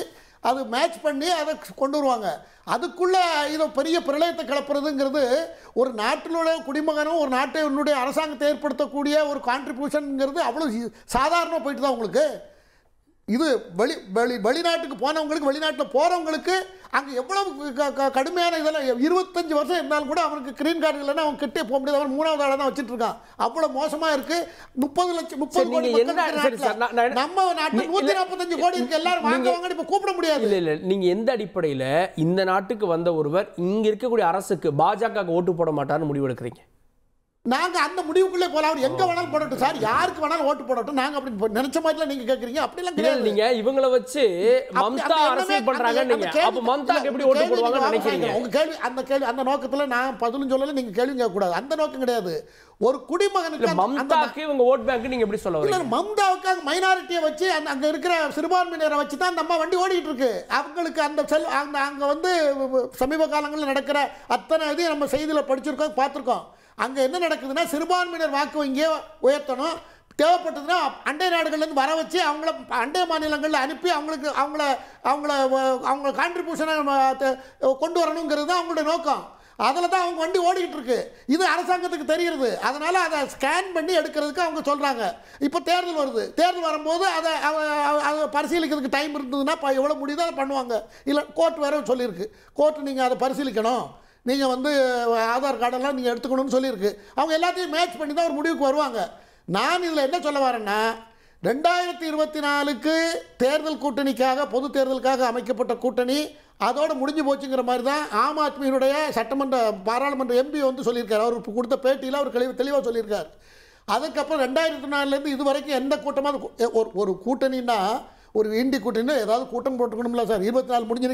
அது மேட்ச் பண்ணி அதை கொண்டு வருவாங்க. அதுக்குள்ள இதை பெரிய பிரளயத்தை கிளப்புறதுங்கிறது ஒரு நாட்டினுடைய குடிமகனும் ஒரு நாட்டினுடைய அரசாங்கத்தை ஏற்படுத்தக்கூடிய ஒரு கான்ட்ரிபியூஷன்ங்கிறது அவ்வளோ சாதாரணமாக போயிட்டு தான் உங்களுக்கு. இது வெளிநாட்டுக்கு போனவங்களுக்கு, வெளிநாட்டில் போகிறவங்களுக்கு அங்கே எவ்வளவு கடுமையான இதெல்லாம் 25 வருஷம் இருந்தாலும் கூட அவனுக்கு கிரீன் கார்டு இல்லைன்னா அவன் கிட்டே போக முடியாது. அவன் 3வது ஆளாக தான் வச்சுட்டு இருக்கான். அவ்வளோ மோசமாக இருக்கு. 30 கோடி நம்ம நாட்டில் 145 கோடி இருக்கு. எல்லாரும் வாங்க இப்போ கூப்பிட முடியாது. இல்லை இல்லை, நீங்கள் எந்த அடிப்படையில் இந்த நாட்டுக்கு வந்த ஒருவர் இங்கே இருக்கக்கூடிய அரசுக்கு பாஜக ஓட்டு போட மாட்டார்னு முடிவு எடுக்கிறீங்க? நாங்க அந்த முடிவுக்குள்ளே போல. அவர் எங்க வேணாலும் போடட்டும் சார், யாருக்கு வேணாலும் ஓட்டு போடட்டும். நாங்க அப்படி நினைச்ச மாதிரி நீங்க கேக்குறீங்க. அப்படி எல்லாம் கிடையாது. நீங்க இவங்கள வச்சு மம்தா அரசியல் பண்றாங்க. நீங்க அப்ப மம்தாக்கு எப்படி ஓட்டு போடுவாங்கன்னு நினைக்கிறீங்க? உங்க கேள்வி அந்த நோக்கத்துல நான் பதிலும் சொல்லல, நீங்க கேள்வி கேட்க கூடாது. அந்த நோக்கம் கிடையாது. ஒரு குடிமகனுக்கு மம்தாக்கு இவங்க ஓட் பேங்க் நீங்க எப்படி சொல்ல வரீங்க? மம்தாவுக்கு மைனாரிட்டியை வச்சு அங்க இருக்கிற சிறுபான்மையினரை வச்சு தான் அந்த அம்மா வண்டி ஓடிட்டு இருக்கு. அவங்களுக்கு அந்த அங்க வந்து சமீப காலங்களில் நடக்கிற அத்தனை இதையும் நம்ம செய்தியில படிச்சிருக்கோம், பார்த்திருக்கோம். அங்க என்ன நடக்குதுன்னா, சிறுபான்மையினர் வாக்கு வங்கியை உயர்த்தணும், தேவைப்பட்டதுன்னா அண்டை நாடுகள்லேருந்து வர வச்சு அவங்கள அண்டை மாநிலங்களில் அனுப்பி அவங்கள கான்ட்ரிபியூஷனை கொண்டு வரணுங்கிறது தான் அவங்களுடைய நோக்கம். அதில் தான் அவங்க வண்டி ஓடிக்கிட்டு இருக்கு. இது அரசாங்கத்துக்கு தெரிகிறது. அதனால அதை ஸ்கேன் பண்ணி எடுக்கிறதுக்கு அவங்க சொல்றாங்க. இப்போ தேர்தல் வருது. தேர்தல் வரும்போது அதை பரிசீலிக்கிறதுக்கு டைம் இருந்ததுன்னா எவ்வளோ முடியுதோ அதை பண்ணுவாங்க. இல்லை கோர்ட் வேற சொல்லியிருக்கு, கோர்ட் நீங்கள் அதை பரிசீலிக்கணும், நீங்கள் வந்து ஆதார் கார்டெல்லாம் நீங்கள் எடுத்துக்கணும்னு சொல்லியிருக்கு. அவங்க எல்லாத்தையும் மேட்ச் பண்ணி தான் ஒரு முடிவுக்கு வருவாங்க. நான் இதில் என்ன சொல்ல வரேன்னா, 2024க்கு தேர்தல் கூட்டணிக்காக, பொது தேர்தலுக்காக அமைக்கப்பட்ட கூட்டணி அதோடு முடிஞ்சு போச்சுங்கிற மாதிரி தான் ஆம் ஆத்மியினுடைய பாராளுமன்ற எம்பி வந்து சொல்லியிருக்காரு. அவர் கொடுத்த பேட்டியில் அவர் தெளிவாக சொல்லியிருக்கார். அதுக்கப்புறம் 2004லேருந்து இது வரைக்கும் எந்த கூட்டமாக ஒரு கூட்டணின்னா ஒரு இந்தி கூட்டணி ஏதாவது கூட்டம் போட்டுக்கணும்ல சார். 24 முடிஞ்சு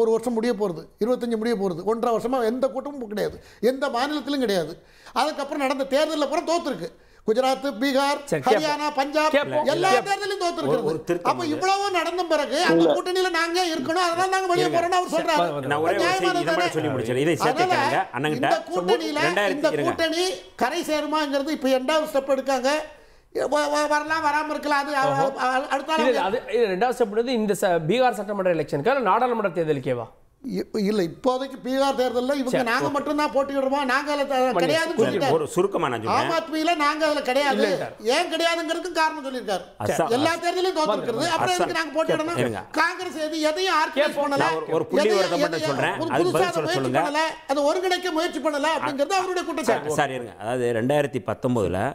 ஒரு வருஷம் முடிய போகிறது, 25 முடிய போகிறது. 1.5 வருஷமாக எந்த கூட்டமும் கிடையாது, எந்த மாநிலத்திலும் கிடையாது. அதுக்கப்புறம் நடந்த தேர்தலில் அப்புறம் தோத்துருக்கு. குஜராத், பீகார், ஹரியானா, பஞ்சாப் எல்லா தேர்தலையும் தோத்துருக்கிறது. அப்ப இவ்வளவு நடந்த பிறகு அந்த கூட்டணியில நாங்க இருக்கணும், அதனால நாங்க வெளியே போறோம்னு அவர் சொல்றாரு. இந்த கூட்டணி கரை சேருமாங்கிறது இப்ப 2வது ஸ்டெப் எடுக்காங்க. வரலாம், வராம இருக்கலாம். அது அடுத்த 2வது ஸ்டெப் இந்த பீகார் சட்டமன்ற எலெக்ஷனுக்கு நாடாளுமன்ற தேர்தலுக்கேவா? இல்ல, இப்போதைக்கு பீகார் தேர்தலில் இவங்க நாங்க மட்டும் தான் போட்டியிடுறோம், நாங்க அதுல கிடையாது. ஒரு சுருக்கமா நான் சொல்றேன், ஆம் ஆத்மியில நாங்க அதுல கிடையாது. ஏன் கிடையாதுங்கிறதுக்கு காரணம் சொல்லியிருக்காரு. எல்லா தேர்தலையும் தோத்துருக்கிறது, அப்புறம் எதுக்கு நாங்க போட்டியிடணும்? காங்கிரஸ் எதையும் ஆர்கனைஸ் பண்ணல, ஒரு புள்ளிவிவரம் மட்டும் சொல்றேன், அதுக்கு பதில் சொல்லுங்க. அது ஒருங்கிணைக்க முயற்சி பண்ணல அப்படிங்கிறது அவருடைய குற்றச்சாட்டு. சரி இருங்க. அதாவது 2019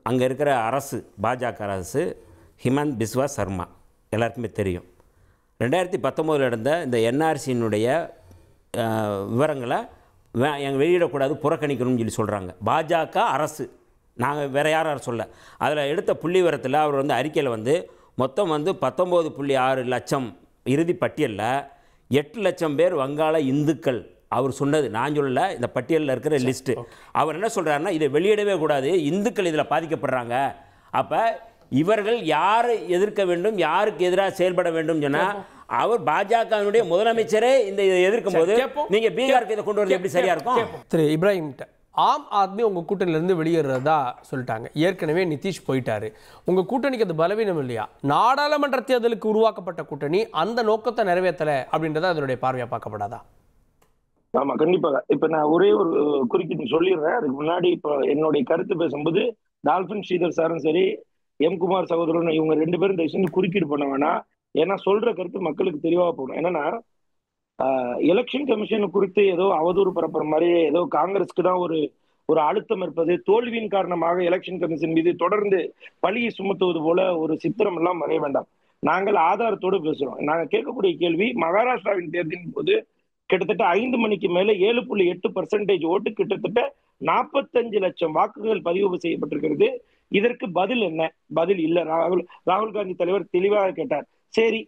அங்க இருக்கிற அரசு, பாஜக அரசு, ஹிமந்த் பிஸ்வா சர்மா எல்லாருக்குமே தெரியும். 2019 நடந்த இந்த என்ஆர்சியினுடைய விவரங்களை எங்கள் வெளியிடக்கூடாது, புறக்கணிக்கணும்னு சொல்லி சொல்கிறாங்க பாஜக அரசு. நாங்கள் வேறு யாரும் சொல்ல. அதில் எடுத்த புள்ளி விவரத்தில் அவர் வந்து அறிக்கையில் வந்து மொத்தம் வந்து 19.6 லட்சம் இறுதி பட்டியலில் 8 லட்சம் பேர் வங்காள இந்துக்கள் அவர் சொன்னது, நான் சொல்லலை, இந்த பட்டியலில் இருக்கிற லிஸ்ட்டு. அவர் என்ன சொல்கிறாருன்னா, இதை வெளியிடவே கூடாது, இந்துக்கள் இதில் பாதிக்கப்படுறாங்க. அப்போ இவர்கள் யாரை எதிர்க்க வேண்டும், யாருக்கு எதிராக செயல்பட வேண்டும் சொன்னால் அவர் பாஜகவினுடைய முதலமைச்சரே இந்த இதை எதிர்க்கும் போது நீங்க பீகாருக்கு இதை கொண்டு வரது எப்படி சரியா இருக்கும்? திரு இப்ராஹிம், ஆம் ஆத்மி உங்க கூட்டணியிலிருந்து வெளியேறதா சொல்லிட்டாங்க. ஏற்கனவே நிதிஷ் போயிட்டாரு. உங்க கூட்டணிக்கு அது பலவீனம் இல்லையா? நாடாளுமன்ற தேர்தலுக்கு உருவாக்கப்பட்ட கூட்டணி அந்த நோக்கத்தை நிறைவேற்றல அப்படின்றத அதனுடைய பார்வையா பார்க்கப்படாதா? ஆமா, கண்டிப்பாக. இப்ப நான் ஒரே ஒரு குறுக்கிட்டு சொல்லிடுறேன். அதுக்கு முன்னாடி இப்ப என்னுடைய கருத்து பேசும்போது டால்பின் ஸ்ரீதர் சாரும் சரி, எம் குமார் சகோதரன், இவங்க 2 பேரும் தயவுசெய்து குறுக்கீடு பண்ண வேணாம். ஏன்னா சொல்ற கருத்து மக்களுக்கு தெளிவா போகணும். என்னன்னா, எலெக்ஷன் கமிஷன் குறித்து ஏதோ அவதூறு பரப்புற மாதிரி, ஏதோ காங்கிரஸ்க்கு தான் ஒரு அழுத்தம் இருப்பது, தோல்வியின் காரணமாக எலெக்ஷன் கமிஷன் மீது தொடர்ந்து பழியை சுமத்துவது போல ஒரு சித்திரம் எல்லாம் வரைய வேண்டாம். நாங்கள் ஆதாரத்தோடு பேசுறோம். நாங்க கேட்கக்கூடிய கேள்வி, மகாராஷ்டிராவின் தேர்தலின் போது கிட்டத்தட்ட 5 மணிக்கு மேல 7.8% ஓட்டு, கிட்டத்தட்ட 45 லட்சம் வாக்குகள் பதிவு செய்யப்பட்டிருக்கிறது. இதற்கு பதில் என்ன? பதில் இல்ல. ராகுல் காந்தி தலைவர் தெளிவாக கேட்டார். சரி,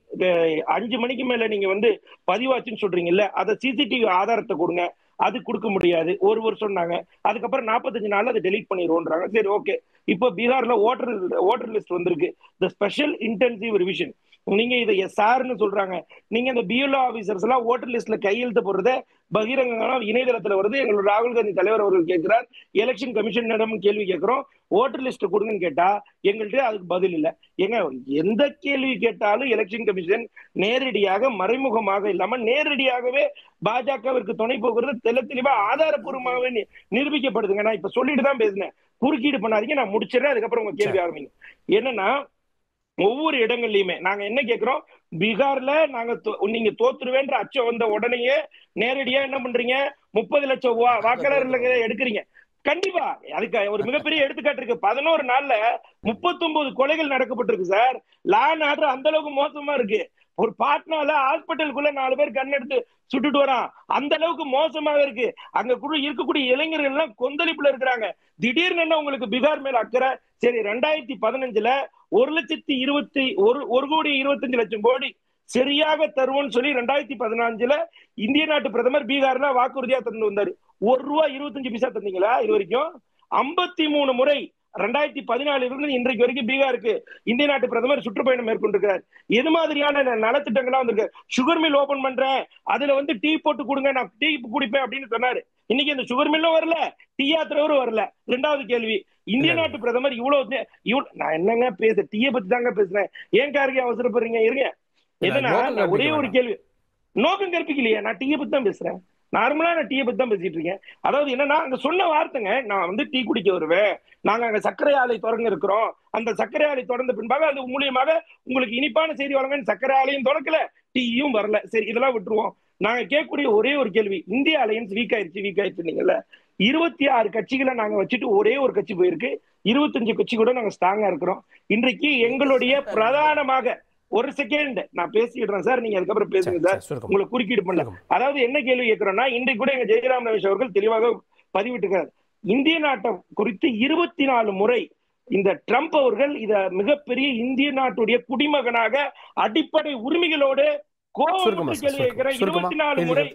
5 மணிக்கு மேல நீங்க வந்து பதிவாச்சுன்னு சொல்றீங்கல்ல, அதை சிசிடிவி ஆதாரத்தை கொடுங்க. அது கொடுக்க முடியாது, ஒரு வருஷம் சொன்னாங்க. அதுக்கப்புறம் 45 நாள்ல அதை டெலீட் பண்ணிடுவோன்றாங்க. சரி, ஓகே. இப்போ பீகார்ல ஓட்டர் லிஸ்ட் வந்திருக்கு, தி ஸ்பெஷல் இன்டென்சிவ் ரிவிஷன். நீங்க இதை எஸ்ஆர்னு சொல்றாங்க. நீங்க இந்த பிஎல்ஓ ஆபீசர்ஸ் எல்லாம் ஓட்டர் லிஸ்ட்ல கையெழுத்து போடுறத பகிரங்க இணையதளத்துல வருது. எங்களோட ராகுல் காந்தி தலைவர் அவர்கள் கேட்கிறார், எலெக்ஷன் கமிஷனிடம் கேள்வி கேட்கிறோம், ஓட்டர் லிஸ்ட் கொடுங்கன்னு கேட்டா எங்கள்கிட்ட அதுக்கு பதில் இல்லை. ஏங்க, எந்த கேள்வி கேட்டாலும் எலெக்ஷன் கமிஷன் நேரடியாக, மறைமுகமாக இல்லாம நேரடியாகவே பாஜகவிற்கு துணை போகிறது தெளிவா ஆதாரப்பூர்வமாகவே நிரூபிக்கப்படுதுங்க. நான் இப்ப சொல்லிட்டு தான் பேசினேன், குறுக்கீடு பண்ணாதீங்க, நான் முடிச்சிடறேன், அதுக்கப்புறம் உங்க கேள்வி ஆரம்பிங்க. என்னன்னா, ஒவ்வொரு இடங்கள்லயுமே நாங்க என்ன கேட்கிறோம், பீகார்ல நீங்க தோத்துருவேன்ற அச்சம் வந்த உடனேயே நேரடியா என்ன பண்றீங்க, 30 லட்சம் வாக்காளர்கள் எடுக்கிறீங்க. கண்டிப்பா அதுக்கு ஒரு மிகப்பெரிய எடுத்துக்காட்டு இருக்கு. 11 நாள்ல 39 கொலைகள் நடக்கப்பட்டிருக்கு சார். லா அண்ட் ஆர்டர் அந்த அளவுக்கு மோசமா இருக்கு. ஒரு பாட்னால ஹாஸ்பிட்டலுக்குள்ள 4 பேர் கண் எடுத்து சுட்டுட்டு வரான், அந்த அளவுக்கு மோசமாக இருக்கு. அங்க கூட இருக்கக்கூடிய இளைஞர்கள் எல்லாம் கொந்தளிப்புல இருக்கிறாங்க. திடீர்னு என்ன உங்களுக்கு பீகார் மேல அக்கறை? சரி, 2015ல 1,25,00,000 கோடி சரியாக தருவோம்னு சொல்லி 2015ல இந்திய நாட்டு பிரதமர் பீகார்ல வாக்குறுதியா தந்து வந்தாரு. ₹1.25 தந்தீங்களா? இது வரைக்கும் 53 முறை 2014 இருந்து இன்றைக்கு வரைக்கும் பீகாருக்கு இந்திய நாட்டு பிரதமர் சுற்றுப்பயணம் மேற்கொண்டிருக்கிறார். எது மாதிரியான நலத்திட்டங்களா வந்திருக்கு? சுகர் மில் ஓபன் பண்றேன், அதுல வந்து டீ போட்டு கொடுங்க, நான் டீ குடிப்பேன் அப்படின்னு சொன்னாரு. இன்னைக்கு இந்த சுகர் மில்லும் வரல, டீ யாத்திரவரும் வரல. 2வது கேள்வி, இந்திய நாட்டு பிரதமர் இவ்வளவு நான் என்னங்க டீயை பத்தி தாங்க பேசுறேன். ஏன் கார்கே அவசரப்படுறீங்க? இருங்க. என்னன்னா, ஒரே ஒரு கேள்வி, நோக்கம் கற்பிக்கலையே, நான் டீயை பத்தி தான் பேசுறேன். நார்மலா நான் டீயை பத்தி தான் பேசிட்டு இருக்கேன். அதாவது என்னன்னா, அங்க சொன்ன வார்த்தைங்க, நான் வந்து டீ குடிக்க வருவேன், நாங்க அங்க சர்க்கரை ஆலை தொடங்க இருக்கிறோம், அந்த சர்க்கரை ஆலை தொடர்ந்த பின்பாக அது மூலியமாக உங்களுக்கு இனிப்பான செய்தி வழங்க சர்க்கரை ஆலையும் தொடக்கல, டீயும் வரல. சரி, இதெல்லாம் விட்டுருவோம். நாங்க கேட்கக்கூடிய ஒரே ஒரு கேள்வி, இந்திய அலையன்ஸ் வீக் ஆயிடுச்சு நீங்கல்ல, 26 கட்சிகளை நாங்க வச்சுட்டு ஒரே ஒரு கட்சி போயிருக்கு, 25 கட்சி கூட நாங்க ஸ்ட்ராங்கா இருக்கிறோம். இன்றைக்கு எங்களுடைய பிரதானமாக, ஒரு செகண்ட் நான் பேசிடுறேன் சார், நீங்க அதுக்கப்புறம் பேசுங்க சார், உங்களை குறுக்கீடு பண்ணல. அதாவது என்ன கேள்வி கேட்கிறோம்னா, இன்றைக்கு கூட எங்க ஜெயராம் ரமேஷ் அவர்கள் தெளிவாக பதிவிட்டிருக்கிறார், இந்திய நாட்டை குறித்து 24 முறை இந்த ட்ரம்ப் அவர்கள் இத மிகப்பெரிய இந்திய நாட்டுடைய குடிமகனாக அடிப்படை உரிமைகளோடு கோபம் கேள்வி கேட்கிறார். 24 முறை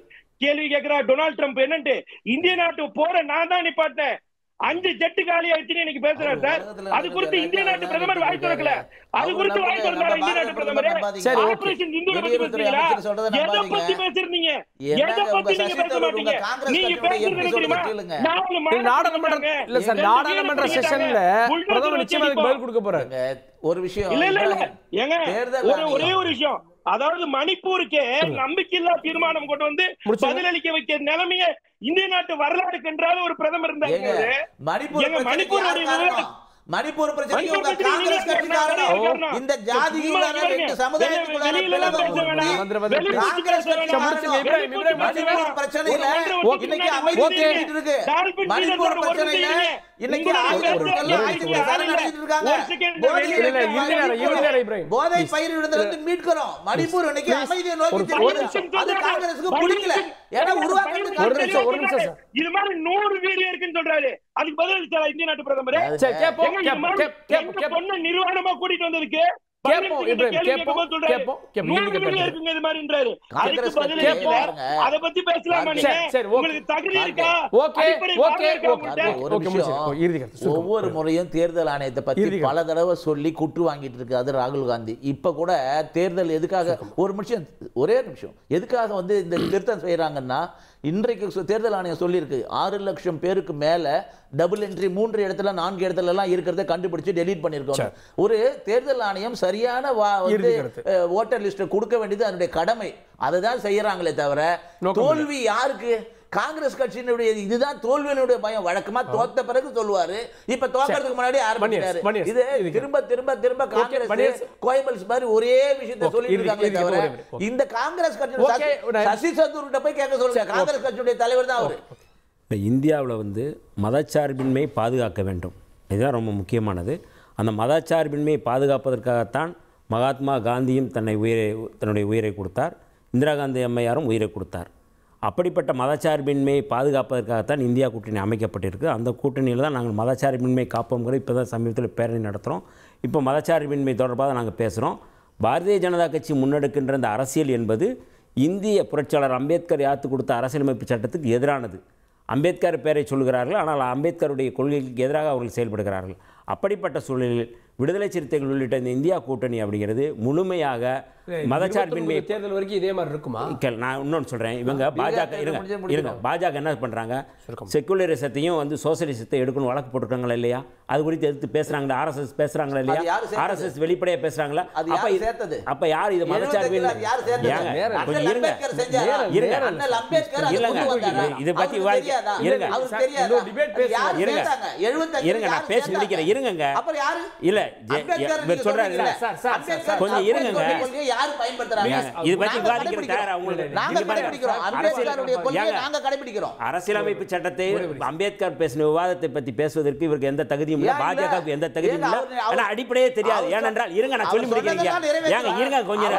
கேள்வி கேட்கிறார் டொனால்ட் ட்ரம்ப். என்னன்ட்டு இந்திய நாட்டு போற நான் தான் நிப்பாட்டேன், 5 ஜெட்டு காலி ஆயிடுச்சுன்னு இன்னைக்கு பேசுறாரு சார். அது குறித்து இந்திய நாட்டு பிரதமர் வாய் திறக்கல. அது குறித்து வாய் திறந்தாரு இந்திய நாட்டு பிரதமர். ஆபரேஷன் சிந்தூரை பத்தி பேசுறீங்களா? எதை பத்தி பேசுறீங்க? எதை பத்தி நீங்க பேச மாட்டீங்க? நீங்க பேசுறது தெரியுமா? நாடாளுமன்ற இல்ல சார், நாடாளுமன்ற செஷன்ல பிரதமர் நிச்சயமா அதுக்கு பதில் கொடுக்க போறாரு. ஒரு விஷயம் இல்ல ஏங்க, ஒரே ஒரு விஷயம், அதாவது மணிப்பூருக்கே நம்பிக்கையில்லா தீர்மானம் கொண்டு வந்து பதிலளிக்க வைக்க நிலைமைய இந்திய நாட்டு வரலாறு கண்டாத ஒரு பிரதமர் இருந்தாங்க. மணிப்பூர் பிரச்சனைக்கு காங்கிரஸ் கட்சி காரணம். இந்த ஜாதிகளான ரெண்டு சமுதாயத்துக்குள்ளான காங்கிரஸ் கட்சி மணிப்பூர் பிரச்சனையில இன்னைக்கு அமைதி இருக்கு. மணிப்பூர் பிரச்சனையில இன்னைக்கு போதை பயிர் இருந்து மீட்கிறோம். மணிப்பூர் இன்னைக்கு அமைதியை நோக்கி அது காங்கிரஸுக்கு பிடிக்கல. ஏன்னா உருவாக்குறது இது மாதிரி 100 வீடியோ இருக்குன்னு சொல்றாரு. அதுக்கு பதில் அளிச்சாரா இந்திய நாட்டு பிரதமர்? நிர்வாணமா கூட்டிட்டு வந்ததுக்கு ஒவ்வொரு முறையும் தேர்தல் ஆணையத்தை பத்தி பல தடவை சொல்லி குற்று வாங்கிட்டு இருக்காரு ராகுல் காந்தி. இப்ப கூட தேர்தல் எதுக்காக ஒரே நிமிஷம் எதுக்காக வந்து இந்த திருத்தம் செய்யறாங்கன்னா, இன்றைக்கு தேர்தல் ஆணையம் சொல்லியிருக்கு 6 லட்சம் பேருக்கு மேல டபுள் என்ட்ரி 3 இடத்துல 4 இடத்துல எல்லாம் இருக்கிறத கண்டுபிடிச்சு டெலீட் பண்ணிருக்கோம். ஒரு தேர்தல் ஆணையம் சரியான ஓட்டர் லிஸ்ட் கொடுக்க வேண்டியது அதனுடைய கடமை. அதை தான் செய்யறாங்களே தவிர தோல்வி யாருக்கு? காங்கிரஸ் கட்சியினுடைய இதுதான் தோல்வியினுடைய பயம். வழக்கமா தோத்த பிறகு சொல்லுவாரு, இப்ப தோக்கிறதுக்கு முன்னாடி ஆரம்பிச்சாரு. இது திரும்ப திரும்ப திரும்ப காங்கிரஸ் கோயபல்ஸ் மாதிரி ஒரே விஷயத்தை சொல்லிட்டு இருக்காங்களே தவிர இந்த காங்கிரஸ் கட்சி சசி தரூர் போய் கேட்க சொல்லுங்க. காங்கிரஸ் கட்சியுடைய தலைவர் தான் அவரு. இந்தியாவில் வந்து மதச்சார்பின்மை பாதுகாக்க வேண்டும், இதுதான் ரொம்ப முக்கியமானது. அந்த மதச்சார்பின்மையை பாதுகாப்பதற்காகத்தான் மகாத்மா காந்தியும் தன்னுடைய உயிரை கொடுத்தார், இந்திரா காந்தி அம்மையாரும் உயிரை கொடுத்தார். அப்படிப்பட்ட மதச்சார்பின்மையை பாதுகாப்பதற்காகத்தான் இந்தியா கூட்டணி அமைக்கப்பட்டிருக்கு. அந்த கூட்டணியில் தான் நாங்கள் மதச்சார்பின்மை காப்போங்கிற இப்போ தான் சமீபத்தில் பேரணி நடத்துகிறோம். இப்போ மதச்சார்பின்மை தொடர்பாக நாங்கள் பேசுகிறோம். பாரதிய ஜனதா கட்சி முன்னெடுக்கின்ற அந்த அரசியல் என்பது இந்திய புரட்சியாளர் அம்பேத்கர் யாத்து கொடுத்த அரசியலமைப்பு சட்டத்துக்கு எதிரானது. அம்பேத்கர் பெயரை சொல்கிறார்கள், ஆனால் அம்பேத்கருடைய கொள்கைக்கு எதிராக அவர்கள் செயல்படுகிறார்கள். அப்படிப்பட்ட சூழலில் விடுதலை சிறுத்தைகள் உள்ளிட்ட இந்த இந்தியா கூட்டணி அப்படிங்கிறது முழுமையாக மதச்சார்பின்மை தேர்தல் வரைக்கும் இதே மாதிரி இருக்குமா? நான் இன்னொன்று சொல்கிறேன். இவங்க பாஜக என்ன பண்ணுறாங்க, செக்குலரிசத்தையும் வந்து சோசியலிசத்தை எடுக்கணும் வழக்கு போட்டுருக்காங்களா இல்லையா? அது குறித்து எதிர்த்து பேசுகிறாங்களா? ஆர்எஸ்எஸ் பேசுகிறாங்களா இல்லையா? ஆர்எஸ்எஸ் வெளிப்படையாக பேசுகிறாங்களா? அப்போ யார் இது மதச்சார்பின்மை? கொஞ்சம் இருங்க இதை பற்றி இருங்க நான் பேசி முடிக்கிறேன். இருங்க இல்ல சொல்றாரு கொஞ்சம் இருங்க, இது பத்தி விவாதிக்கிற தயாரா அரசியலமைப்பு சட்டத்தை அம்பேத்கர் பேசின விவாதத்தை பத்தி பேசுவதற்கு இவருக்கு எந்த தகுதியும் இல்லை, பாஜகவுக்கு எந்த தகுதியும் இல்லை. ஆனா அடிப்படையே தெரியாது. ஏனென்றால் இருங்க நான் சொல்லி முடிக்கிறீங்க. ஏங்க இருங்க கொஞ்சம்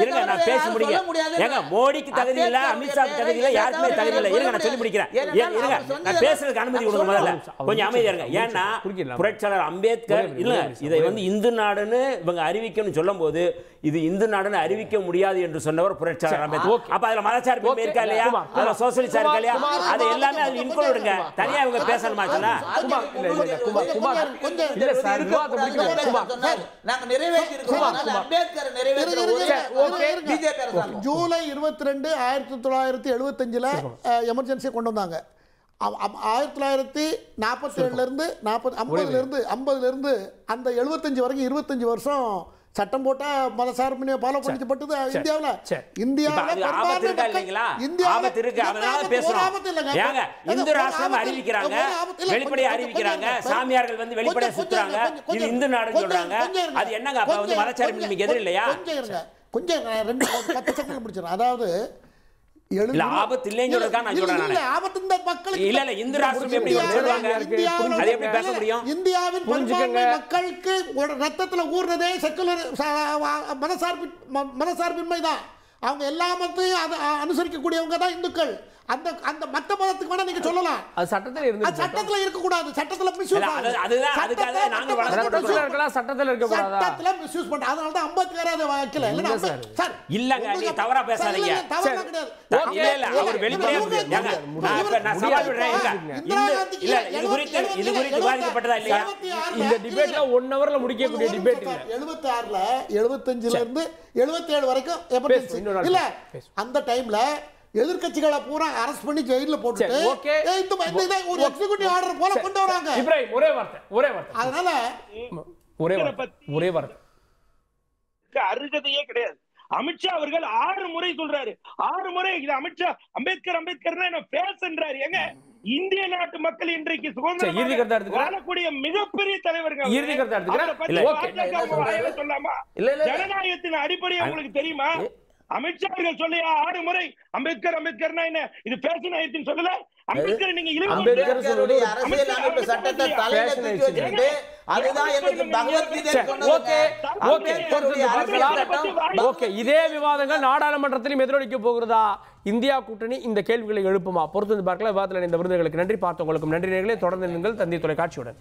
இருங்க நான் பேசி முடிக்கிறேன். ஏங்க மோடிக்கு தகுதி இல்லை, அமித்ஷாவுக்கு தகுதி இல்லை, யாருக்குமே தகுதி இல்லை. இருங்க நான் சொல்லி முடிக்கிறேன். இருங்க நான் பேசுறதுக்கு அனுமதி கொடுங்க. முதல்ல கொஞ்சம் அமைதியா இருங்க. ஏன்னா புரட்சியாளர் அம்பேத்கர் இல்ல இதை வந்து இந்து நாடுன்னு இவங்க அறிவிக்கணும்னு சொல்லும் போது இது இந்து நாடுன்னு அறிவிக்க முடியாது என்று சொன்னவர் புரட்சியாளர் அம்பேத்கர். அப்ப அதுல மதச்சார்பின்மை இருக்கா இல்லையா? அதுல சோசியலிஸ்டா இருக்கா இல்லையா? அது எல்லாமே அதுல இன்க்ளூடுங்க. தனியா இவங்க பேசணுமா? ஜூலை 22, 1975 எமர்ஜென்சி கொண்டு வந்தாங்க. 1947 50 அந்த 75 வரைக்கும் 25 வருஷம் சட்டம் போட்டா மதசார்பின்மையை ஃபாலோ பண்ணிக்கப்பட்டது இந்தியாவில். இந்து ராஷ்டிரம் அறிவிக்கிறாங்க, வெளிப்படையா அறிவிக்கிறாங்க, சாமியார்கள் வந்து வெளிப்படையா சுத்துறாங்க, இது இந்து நாடுன்னு சொல்றாங்க. அது என்னங்க அப்ப வந்து மதச்சார்பின்மைக்கு எதிர் இல்லையா? கொஞ்சம் 10 செகண்ட் முடிச்சிடறேன். அதாவது ஆபத்து இல்லைன்னு சொல்றதுக்காக நான் சொல்றேன். ஆபத்து இந்த மக்களுக்கு இல்ல இந்து ராஷ்டிரம் எப்படி சொல்றாங்க? அது எப்படி பேச முடியும்? இந்தியாவின் பெரும்பான்மை மக்களுக்கு ரத்தத்துல ஊர்றதே செக்குலர் மதசார்பின்மை தான். அவங்க எல்லா மதத்தையும் அனுசரிக்கக்கூடியவங்க தான் இந்துக்கள். அந்த மத்த மதத்துக்கு வேணா நீங்க சொல்லலாம். அது சட்டத்துல இருந்து அது சட்டத்துல இருக்க கூடாது. சட்டத்துல மிஸ்யூஸ் ஆகுது. அதுதான் அதுக்காக நாங்க சட்டத்துல இருக்கலாம், சட்டத்துல இருக்க கூடாதா? சட்டத்துல மிஸ்யூஸ் பண்ண. அதனால தான் அம்பேத்கர் அதை வைக்கல. இல்ல சார் இல்லங்க, நீ தவறா பேசாதீங்க. தவறா கிடையாது. இல்ல இல்ல, அவர் வெளிப்படையா நான் சவால் விடுறேன். இல்ல இது குறித்து விவாதிக்கப்பட்டதா இல்லையா? இந்த டிபேட்ல 1 ஹவர்ல முடிக்கக்கூடிய டிபேட் இல்ல. 76ல 75ல இருந்து 77 வரைக்கும் எமர்ஜென்சி இல்ல. அந்த டைம்ல எதிர்க்கட்சிகளை பூரா அரெஸ்ட் பண்ணி ஜெயில போட்டுட்டு இந்த ஒரு எக்ஸிகியூட்டிவ் ஆர்டர் போல கொண்டு வராங்க. இப்ராஹிம் ஒரே வார்த்தை. அதனால ஒரே வார்த்தை அருகதையே கிடையாது. அமித்ஷா அவர்கள் 6 முறை சொல்றாரு. 6 முறை இது அமித்ஷா அம்பேத்கர் என்ன பேசுன்றாரு. எங்க இந்திய நாட்டு மக்கள் இன்றைக்கு சுதந்திரம் வாழக்கூடிய மிகப்பெரிய தலைவர்கள். சொல்லாமா? ஜனநாயகத்தின் அடிப்படையை உங்களுக்கு தெரியுமா? அமித்ஷா அவர்கள் சொல்லியா 6 முறை அம்பேத்கர்னா என்ன இது பேஷன் ஆயிடுச்சுன்னு சொல்லல. அம்பேத்கர் நீங்க அரசியலமைப்பு சட்டத்தை தலையில தூக்கி வச்சுட்டு அதுதான் எனக்கு பகவத்கீதை சொன்னது. ஓகே, இதே விவாதங்கள் நாடாளுமன்றத்திலும் எதிரொலிக்க போகிறதா? இந்தியா கூட்டணி இந்த கேள்விகளை எழுப்புமா? பொறுத்து பார்க்கலாம். விவாதத்தில் இந்த விருதுகளுக்கு நன்றி. பார்த்தவங்களுக்கும் நன்றி நேயர்களே. தொடர்ந்து நீங்கள் தந்தி தொலைக்காட்சியுடன்.